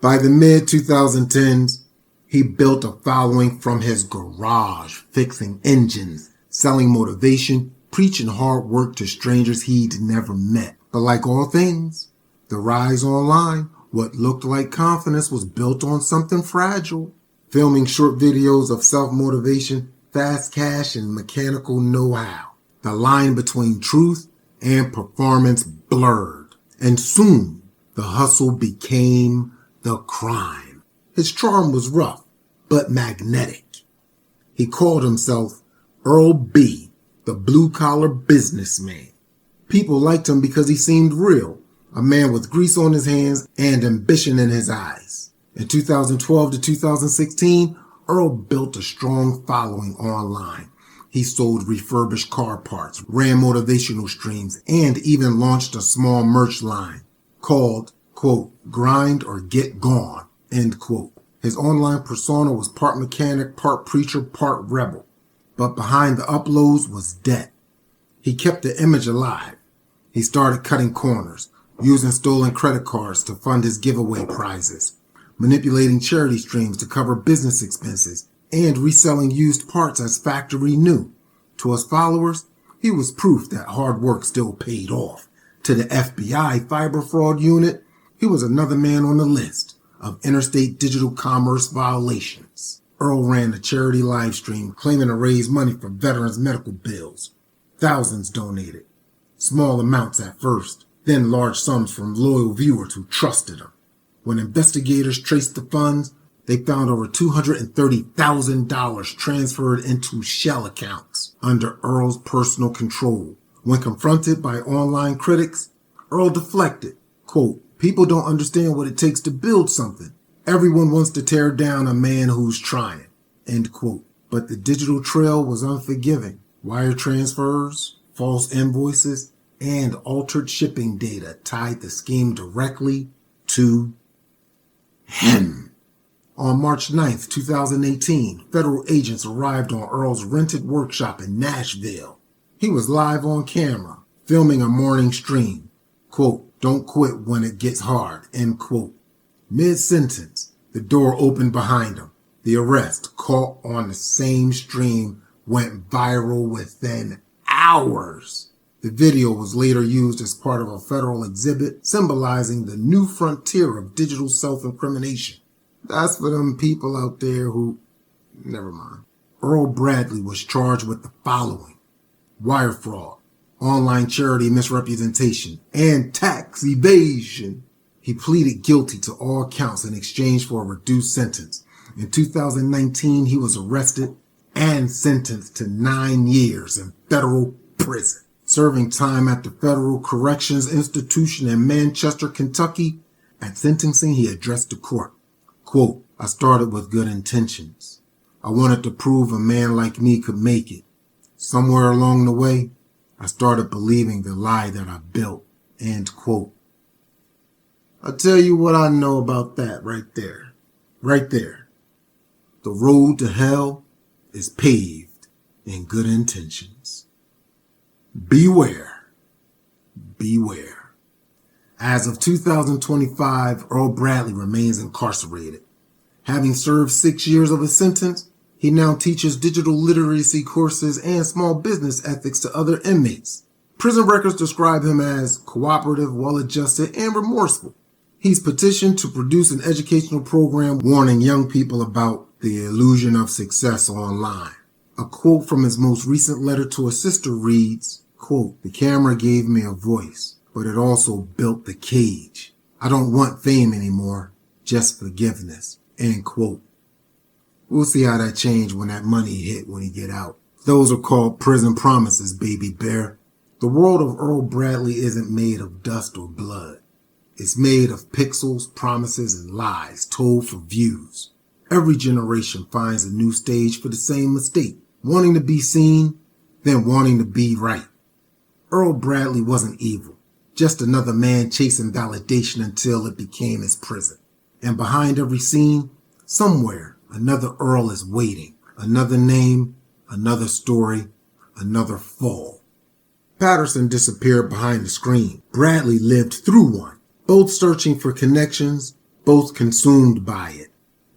By the mid-2010s, he built a following from his garage, fixing engines, selling motivation, preaching hard work to strangers he'd never met. But like all things, the rise online, what looked like confidence was built on something fragile. Filming short videos of self-motivation, fast cash, and mechanical know-how. The line between truth and performance blurred. And soon, the hustle became the crime. His charm was rough, but magnetic. He called himself Earl B., the blue-collar businessman. People liked him because he seemed real, a man with grease on his hands and ambition in his eyes. In 2012 to 2016, Earl built a strong following online. He sold refurbished car parts, ran motivational streams, and even launched a small merch line called, quote, Grind or Get Gone, end quote. His online persona was part mechanic, part preacher, part rebel. But behind the uploads was debt. He kept the image alive. He started cutting corners, using stolen credit cards to fund his giveaway prizes, manipulating charity streams to cover business expenses, and reselling used parts as factory new. To his followers, he was proof that hard work still paid off. To the FBI fiber fraud unit, he was another man on the list of interstate digital commerce violations. Earl ran a charity live stream claiming to raise money for veterans' medical bills. Thousands donated. Small amounts at first, then large sums from loyal viewers who trusted him. When investigators traced the funds, they found over $230,000 transferred into shell accounts under Earl's personal control. When confronted by online critics, Earl deflected, quote, people don't understand what it takes to build something. Everyone wants to tear down a man who's trying, end quote. But the digital trail was unforgiving. Wire transfers, false invoices, and altered shipping data tied the scheme directly to him. On March 9th, 2018, federal agents arrived on Earl's rented workshop in Nashville. He was live on camera, filming a morning stream. Quote, don't quit when it gets hard, end quote. Mid-sentence, the door opened behind him. The arrest, caught on the same stream, went viral within hours. The video was later used as part of a federal exhibit symbolizing the new frontier of digital self-incrimination. That's for them people out there who... Never mind. Earl Bradley was charged with the following: wire fraud, online charity misrepresentation, and tax evasion. He pleaded guilty to all counts in exchange for a reduced sentence. In 2019, he was arrested and sentenced to 9 years in federal prison. Serving time at the Federal Corrections Institution in Manchester, Kentucky, at sentencing, he addressed the court. Quote, I started with good intentions. I wanted to prove a man like me could make it. Somewhere along the way, I started believing the lie that I built, end quote. I'll tell you what I know about that right there. Right there. The road to hell is paved in good intentions. Beware. Beware. As of 2025, Earl Bradley remains incarcerated. Having served 6 years of his sentence, he now teaches digital literacy courses and small business ethics to other inmates. Prison records describe him as cooperative, well-adjusted, and remorseful. He's petitioned to produce an educational program warning young people about the illusion of success online. A quote from his most recent letter to a sister reads, quote, the camera gave me a voice, but it also built the cage. I don't want fame anymore, just forgiveness, end quote. We'll see how that changed when that money hit when he get out. Those are called prison promises, baby bear. The world of Earl Bradley isn't made of dust or blood. It's made of pixels, promises, and lies told for views. Every generation finds a new stage for the same mistake, wanting to be seen, then wanting to be right. Earl Bradley wasn't evil, just another man chasing validation until it became his prison. And behind every scene, somewhere, another Earl is waiting. Another name, another story, another fall. Patterson disappeared behind the screen. Bradley lived through one, both searching for connections, both consumed by it.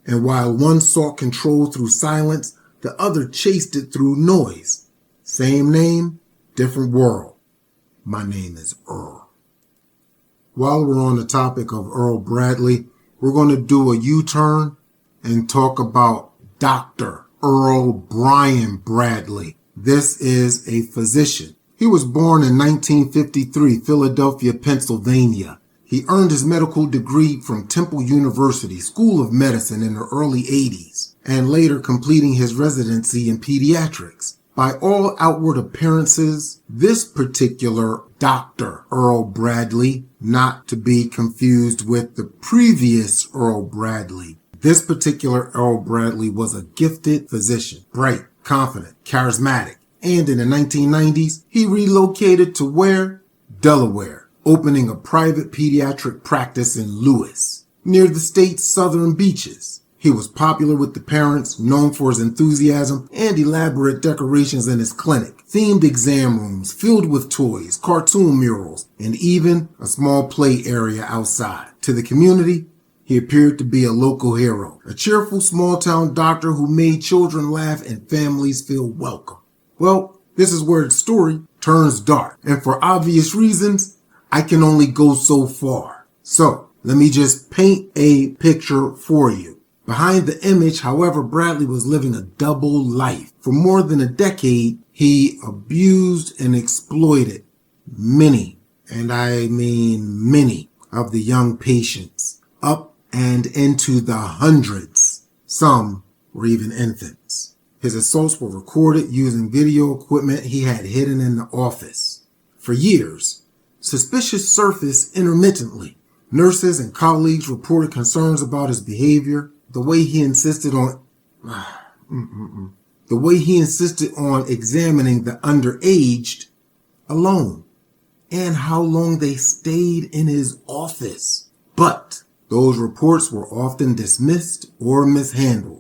And while one sought control through silence, the other chased it through noise. Same name, different world. My name is Earl. While we're on the topic of Earl Bradley, we're going to do a U-turn and talk about Dr. Earl Brian Bradley. This is a physician. He was born in 1953, Philadelphia, Pennsylvania. He earned his medical degree from Temple University School of Medicine in the early 80s, and later completing his residency in pediatrics. By all outward appearances, this particular Dr. Earl Bradley, not to be confused with the previous Earl Bradley. This particular Earl Bradley was a gifted physician, bright, confident, charismatic, and in the 1990s, he relocated to where? Delaware, opening a private pediatric practice in Lewis, near the state's southern beaches. He was popular with the parents, known for his enthusiasm and elaborate decorations in his clinic, themed exam rooms filled with toys, cartoon murals, and even a small play area outside. To the community, he appeared to be a local hero, a cheerful small-town doctor who made children laugh and families feel welcome. Well, this is where the story turns dark, and for obvious reasons, I can only go so far. So, let me just paint a picture for you. Behind the image, however, Bradley was living a double life. For more than a decade, he abused and exploited many, and I mean many, of the young patients, up and into the hundreds. Some were even infants. His assaults were recorded using video equipment he had hidden in the office. For years, suspicious surfaced intermittently. Nurses and colleagues reported concerns about his behavior, the way he insisted on examining the underaged alone, and how long they stayed in his office. But those reports were often dismissed or mishandled.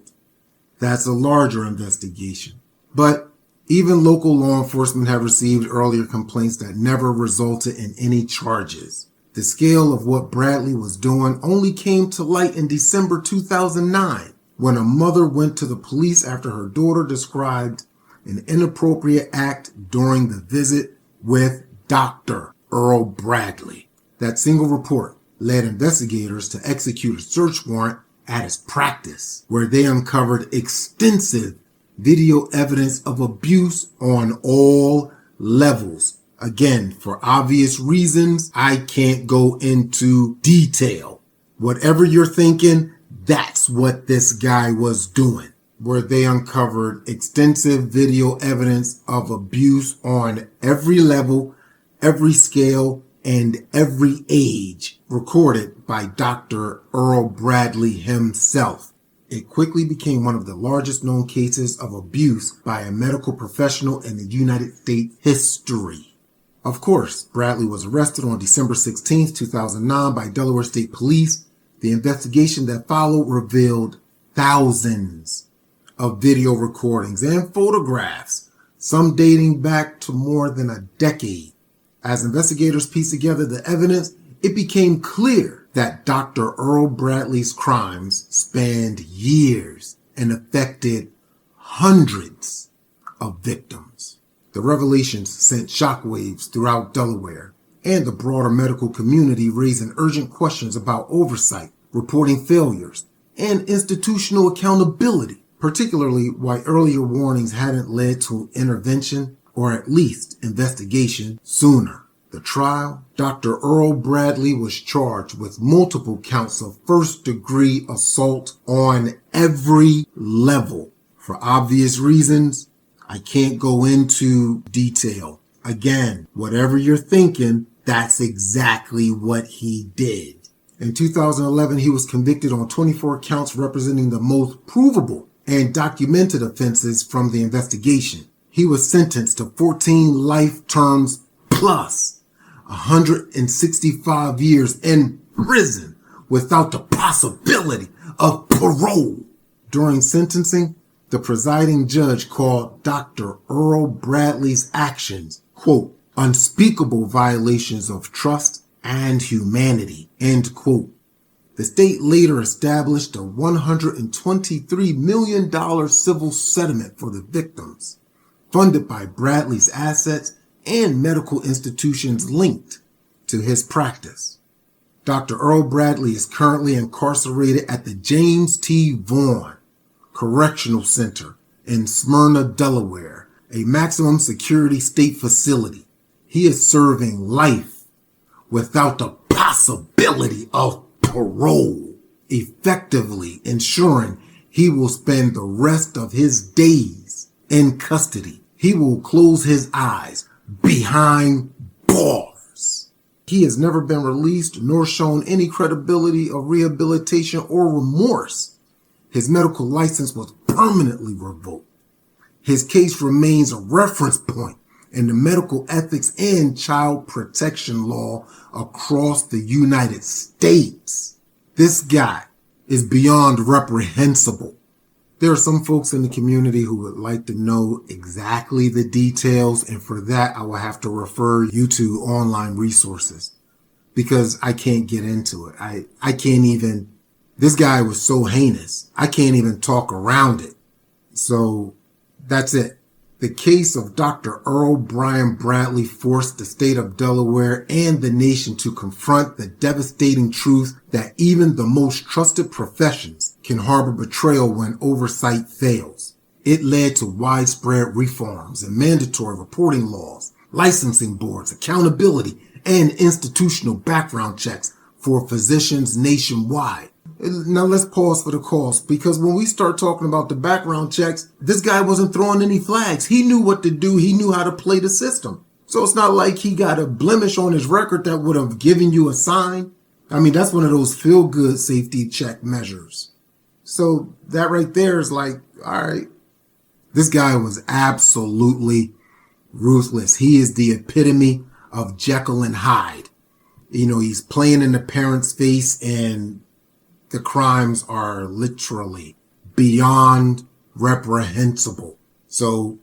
That's a larger investigation. But even local law enforcement have received earlier complaints that never resulted in any charges. The scale of what Bradley was doing only came to light in December 2009, when a mother went to the police after her daughter described an inappropriate act during the visit with Dr. Earl Bradley. That single report led investigators to execute a search warrant at his practice, where they uncovered extensive video evidence of abuse on all levels. Again, for obvious reasons, I can't go into detail. Whatever you're thinking, that's what this guy was doing, where they uncovered extensive video evidence of abuse on every level, every scale, and every age, recorded by Dr. Earl Bradley himself. It quickly became one of the largest known cases of abuse by a medical professional in the United States history. Of course, Bradley was arrested on December 16, 2009 by Delaware State Police. The investigation that followed revealed thousands of video recordings and photographs, some dating back to more than a decade. As investigators pieced together the evidence, it became clear that Dr. Earl Bradley's crimes spanned years and affected hundreds of victims. The revelations sent shockwaves throughout Delaware and the broader medical community, raising urgent questions about oversight, reporting failures, and institutional accountability, particularly why earlier warnings hadn't led to intervention or at least investigation sooner. The trial, Dr. Earl Bradley was charged with multiple counts of first-degree assault on every level. For obvious reasons, I can't go into detail. Again, whatever you're thinking, that's exactly what he did. In 2011, he was convicted on 24 counts representing the most provable and documented offenses from the investigation. He was sentenced to 14 life terms plus 165 years in prison without the possibility of parole. During sentencing, the presiding judge called Dr. Earl Bradley's actions, quote, unspeakable violations of trust and humanity, end quote. The state later established a $123 million civil settlement for the victims, funded by Bradley's assets and medical institutions linked to his practice. Dr. Earl Bradley is currently incarcerated at the James T. Vaughn Correctional Center in Smyrna, Delaware, a maximum security state facility. He is serving life without the possibility of parole, effectively ensuring he will spend the rest of his days in custody. He will close his eyes behind bars. He has never been released nor shown any credibility of rehabilitation or remorse. His medical license was permanently revoked. His case remains a reference point in the medical ethics and child protection law across the United States. This guy is beyond reprehensible. There are some folks in the community who would like to know exactly the details, and for that I will have to refer you to online resources because I can't get into it. I can't even, this guy was so heinous, I can't even talk around it. So that's it. The case of Dr. Earl Brian Bradley forced the state of Delaware and the nation to confront the devastating truth that even the most trusted professions can harbor betrayal when oversight fails. It led to widespread reforms and mandatory reporting laws, licensing boards, accountability, and institutional background checks for physicians nationwide. Now let's pause for the cause, because when we start talking about the background checks, this guy wasn't throwing any flags. He knew what to do. He knew how to play the system. So it's not like he got a blemish on his record that would have given you a sign. I mean, that's one of those feel-good safety check measures. So that right there is like, all right, this guy was absolutely ruthless. He is the epitome of Jekyll and Hyde. You know, he's playing in the parent's face, and the crimes are literally beyond reprehensible. So,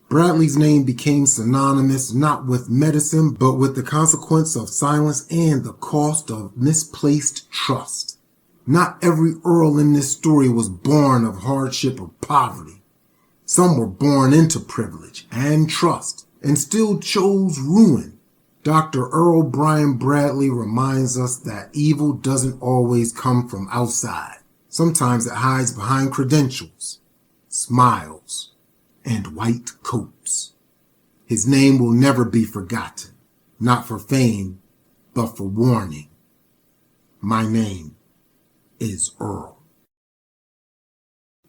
Bradley's name became synonymous not with medicine, but with the consequence of silence and the cost of misplaced trust. Not every Earl in this story was born of hardship or poverty. Some were born into privilege and trust and still chose ruin. Dr. Earl Brian Bradley reminds us that evil doesn't always come from outside. Sometimes it hides behind credentials, smiles, and white coats. His name will never be forgotten, not for fame, but for warning. My name is Earl.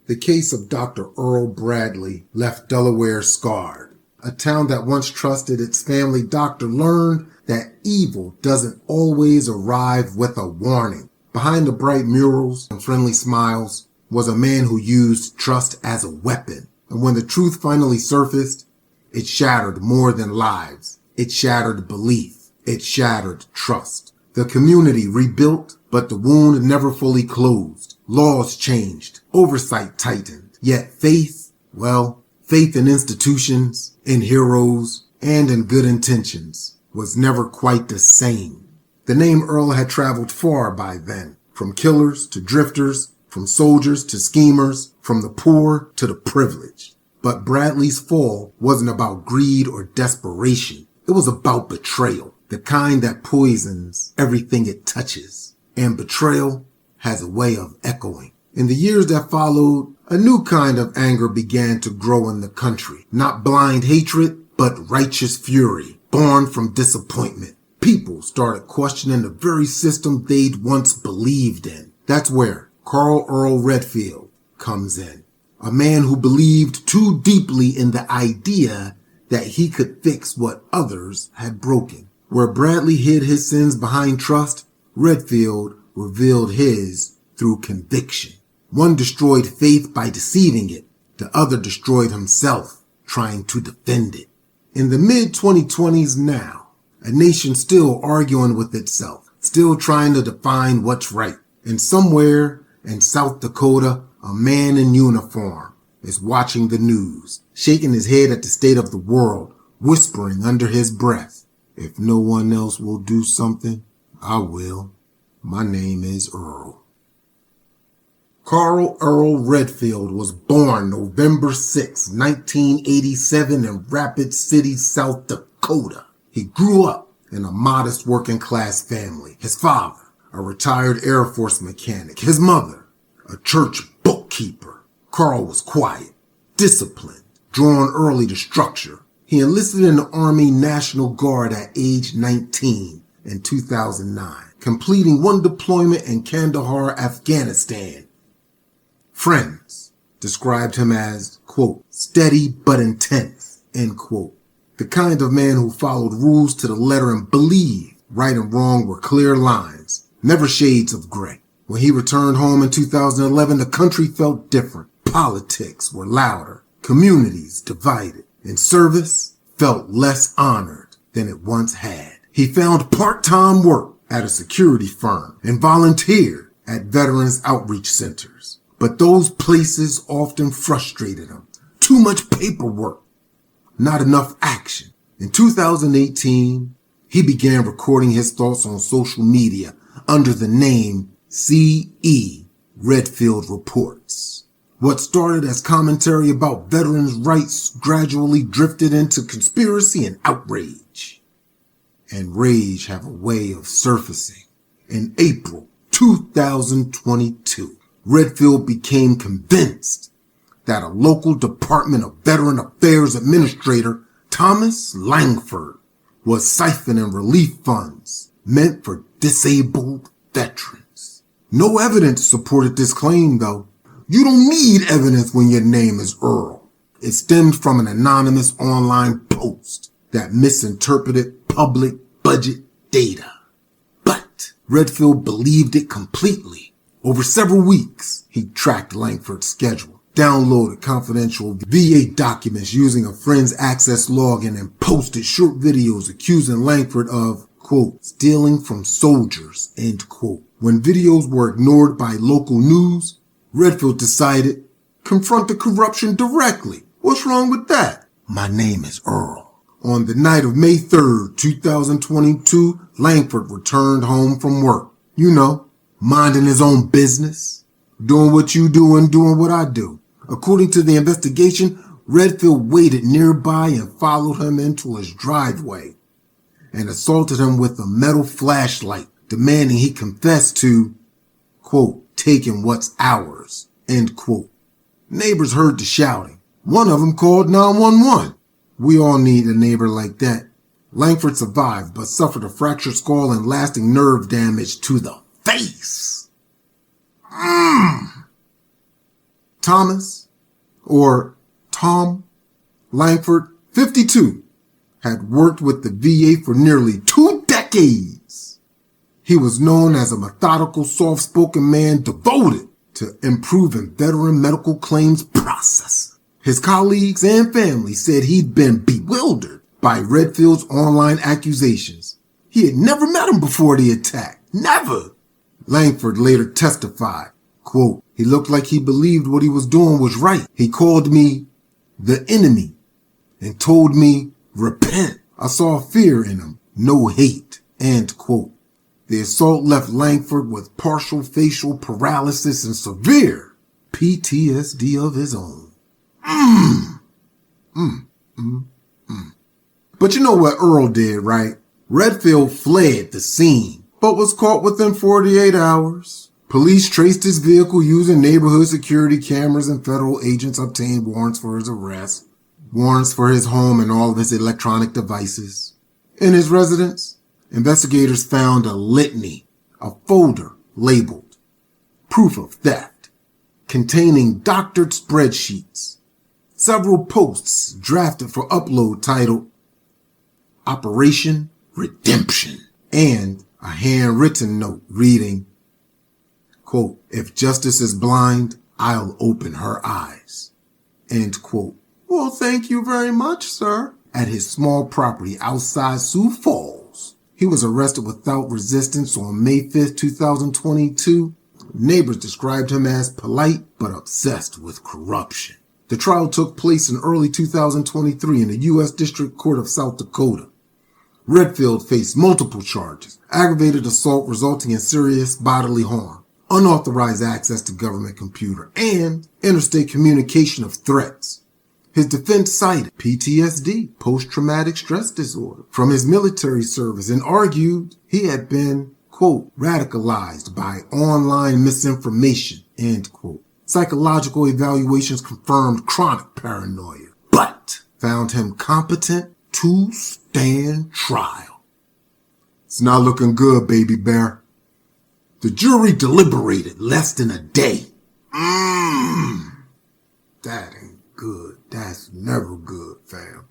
The case of Dr. Earl Bradley left Delaware scarred. A town that once trusted its family doctor learned that evil doesn't always arrive with a warning. Behind the bright murals and friendly smiles was a man who used trust as a weapon. And when the truth finally surfaced, it shattered more than lives. It shattered belief. It shattered trust. The community rebuilt, but the wound never fully closed. Laws changed. Oversight tightened. Yet faith, well, faith in institutions, in heroes, and in good intentions was never quite the same. The name Earl had traveled far by then, from killers to drifters, from soldiers to schemers, from the poor to the privileged. But Bradley's fall wasn't about greed or desperation. It was about betrayal, the kind that poisons everything it touches. And betrayal has a way of echoing. In the years that followed, a new kind of anger began to grow in the country. Not blind hatred, but righteous fury, born from disappointment. People started questioning the very system they'd once believed in. That's where Carl Earl Redfield comes in. a man who believed too deeply in the idea that he could fix what others had broken. Where Bradley hid his sins behind trust, Redfield revealed his through conviction. One destroyed faith by deceiving it. The other destroyed himself trying to defend it. In the mid-2020s now, a nation still arguing with itself, still trying to define what's right. And somewhere in South Dakota, a man in uniform is watching the news, shaking his head at the state of the world, whispering under his breath, "If no one else will do something, I will. My name is Earl." Carl Earl Redfield was born November 6, 1987 in Rapid City, South Dakota. He grew up in a modest working-class family. His father, a retired Air Force mechanic. His mother, a church bookkeeper. Carl was quiet, disciplined, drawn early to structure. He enlisted in the Army National Guard at age 19 in 2009, completing one deployment in Kandahar, Afghanistan. Friends described him as, quote, "steady but intense," end quote. The kind of man who followed rules to the letter and believed right and wrong were clear lines, never shades of gray. When he returned home in 2011, the country felt different. Politics were louder, communities divided, and service felt less honored than it once had. He found part-time work at a security firm and volunteered at veterans outreach centers. But those places often frustrated him. Too much paperwork, not enough action. In 2018, he began recording his thoughts on social media under the name C.E. Redfield Reports. What started as commentary about veterans' rights gradually drifted into conspiracy and outrage. And rage have a way of surfacing. In April 2022, Redfield became convinced that a local Department of Veteran Affairs Administrator, Thomas Langford, was siphoning relief funds meant for disabled veterans. No evidence supported this claim, though. You don't need evidence when your name is Earl. It stemmed from an anonymous online post that misinterpreted public budget data. But Redfield believed it completely. Over several weeks, he tracked Langford's schedule, downloaded confidential VA documents using a friend's access login, and posted short videos accusing Langford of, quote, "stealing from soldiers," end quote. When videos were ignored by local news, Redfield decided, confront the corruption directly. What's wrong with that? My name is Earl. On the night of May 3rd, 2022, Langford returned home from work. You know, minding his own business, doing what you do and doing what I do. According to the investigation, Redfield waited nearby and followed him into his driveway and assaulted him with a metal flashlight, demanding he confess to, quote, "taking what's ours," end quote. Neighbors heard the shouting. One of them called 911. We all need a neighbor like that. Langford survived, but suffered a fractured skull and lasting nerve damage to the face. Thomas, or Tom Langford, 52, had worked with the VA for nearly 2 decades. He was known as a methodical, soft-spoken man devoted to improving veteran medical claims processing. His colleagues and family said he'd been bewildered by Redfield's online accusations. He had never met him before the attack. Never. Langford later testified, quote, "He looked like he believed what he was doing was right. He called me the enemy and told me, repent. I saw fear in him, no hate," end quote. The assault left Langford with partial facial paralysis and severe PTSD of his own. But you know what Earl did, right? Redfield fled the scene, but was caught within 48 hours. Police traced his vehicle using neighborhood security cameras, and federal agents obtained warrants for his arrest, warrants for his home and all of his electronic devices. In his residence, investigators found a litany, a folder labeled proof of theft, containing doctored spreadsheets, several posts drafted for upload titled Operation Redemption, and a handwritten note reading, quote, "If justice is blind, I'll open her eyes," end quote. "Well, thank you very much, sir." At his small property outside Sioux Falls, he was arrested without resistance on May 5th, 2022. Neighbors described him as polite but obsessed with corruption. The trial took place in early 2023 in the U.S. District Court of South Dakota. Redfield faced multiple charges: aggravated assault resulting in serious bodily harm, unauthorized access to government computer, and interstate communication of threats. His defense cited PTSD, post-traumatic stress disorder, from his military service and argued he had been, quote, radicalized by online misinformation, end quote. Psychological evaluations confirmed chronic paranoia, but found him competent to stand trial. It's not looking good, baby bear. The jury deliberated less than a day. That ain't good. That's never good, fam.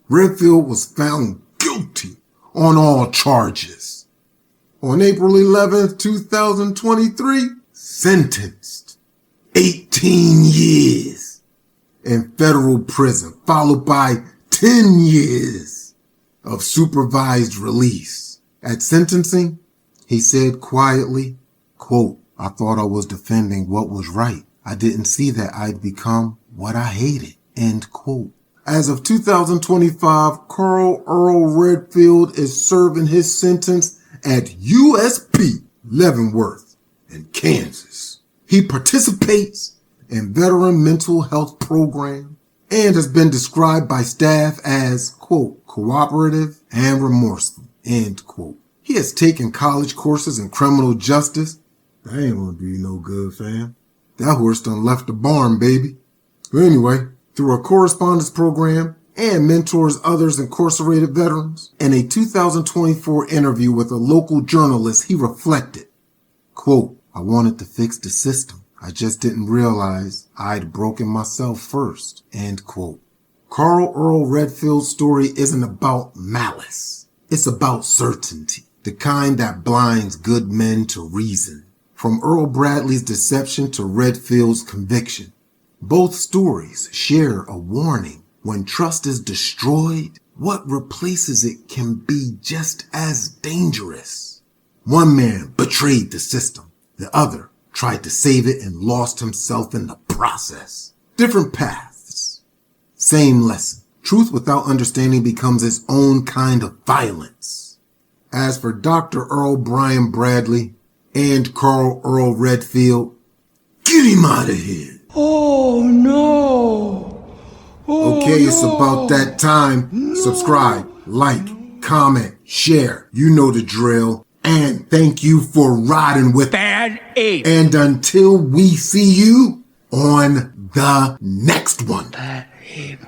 Redfield was found guilty on all charges. On April 11th, 2023, sentenced 18 years in federal prison, followed by 10 years of supervised release. At sentencing, he said quietly, quote, "I thought I was defending what was right. I didn't see that I'd become what I hated," end quote. As of 2025, Carl Earl Redfield is serving his sentence at USP Leavenworth in Kansas. He participates in veteran mental health program and has been described by staff as, quote, cooperative and remorseful, end quote. He has taken college courses in criminal justice. That ain't gonna do you no good, fam. That horse done left the barn, baby. But anyway, through a correspondence program and mentors others incarcerated veterans, in a 2024 interview with a local journalist, he reflected, quote, "I wanted to fix the system. I just didn't realize I'd broken myself first," end quote. Carl Earl Redfield's story isn't about malice. It's about certainty, the kind that blinds good men to reason. From Earl Bradley's deception to Redfield's conviction, both stories share a warning. When trust is destroyed, what replaces it can be just as dangerous. One man betrayed the system. The other tried to save it and lost himself in the process. Different paths, same lesson. Truth without understanding becomes its own kind of violence. As for Dr. Earl Brian Bradley and Carl Earl Redfield, get him out of here. Oh no! Okay, it's about that time. Subscribe, like, comment, share. You know the drill. And thank you for riding with Bad ape! And until we see you on the next one. Bad ape.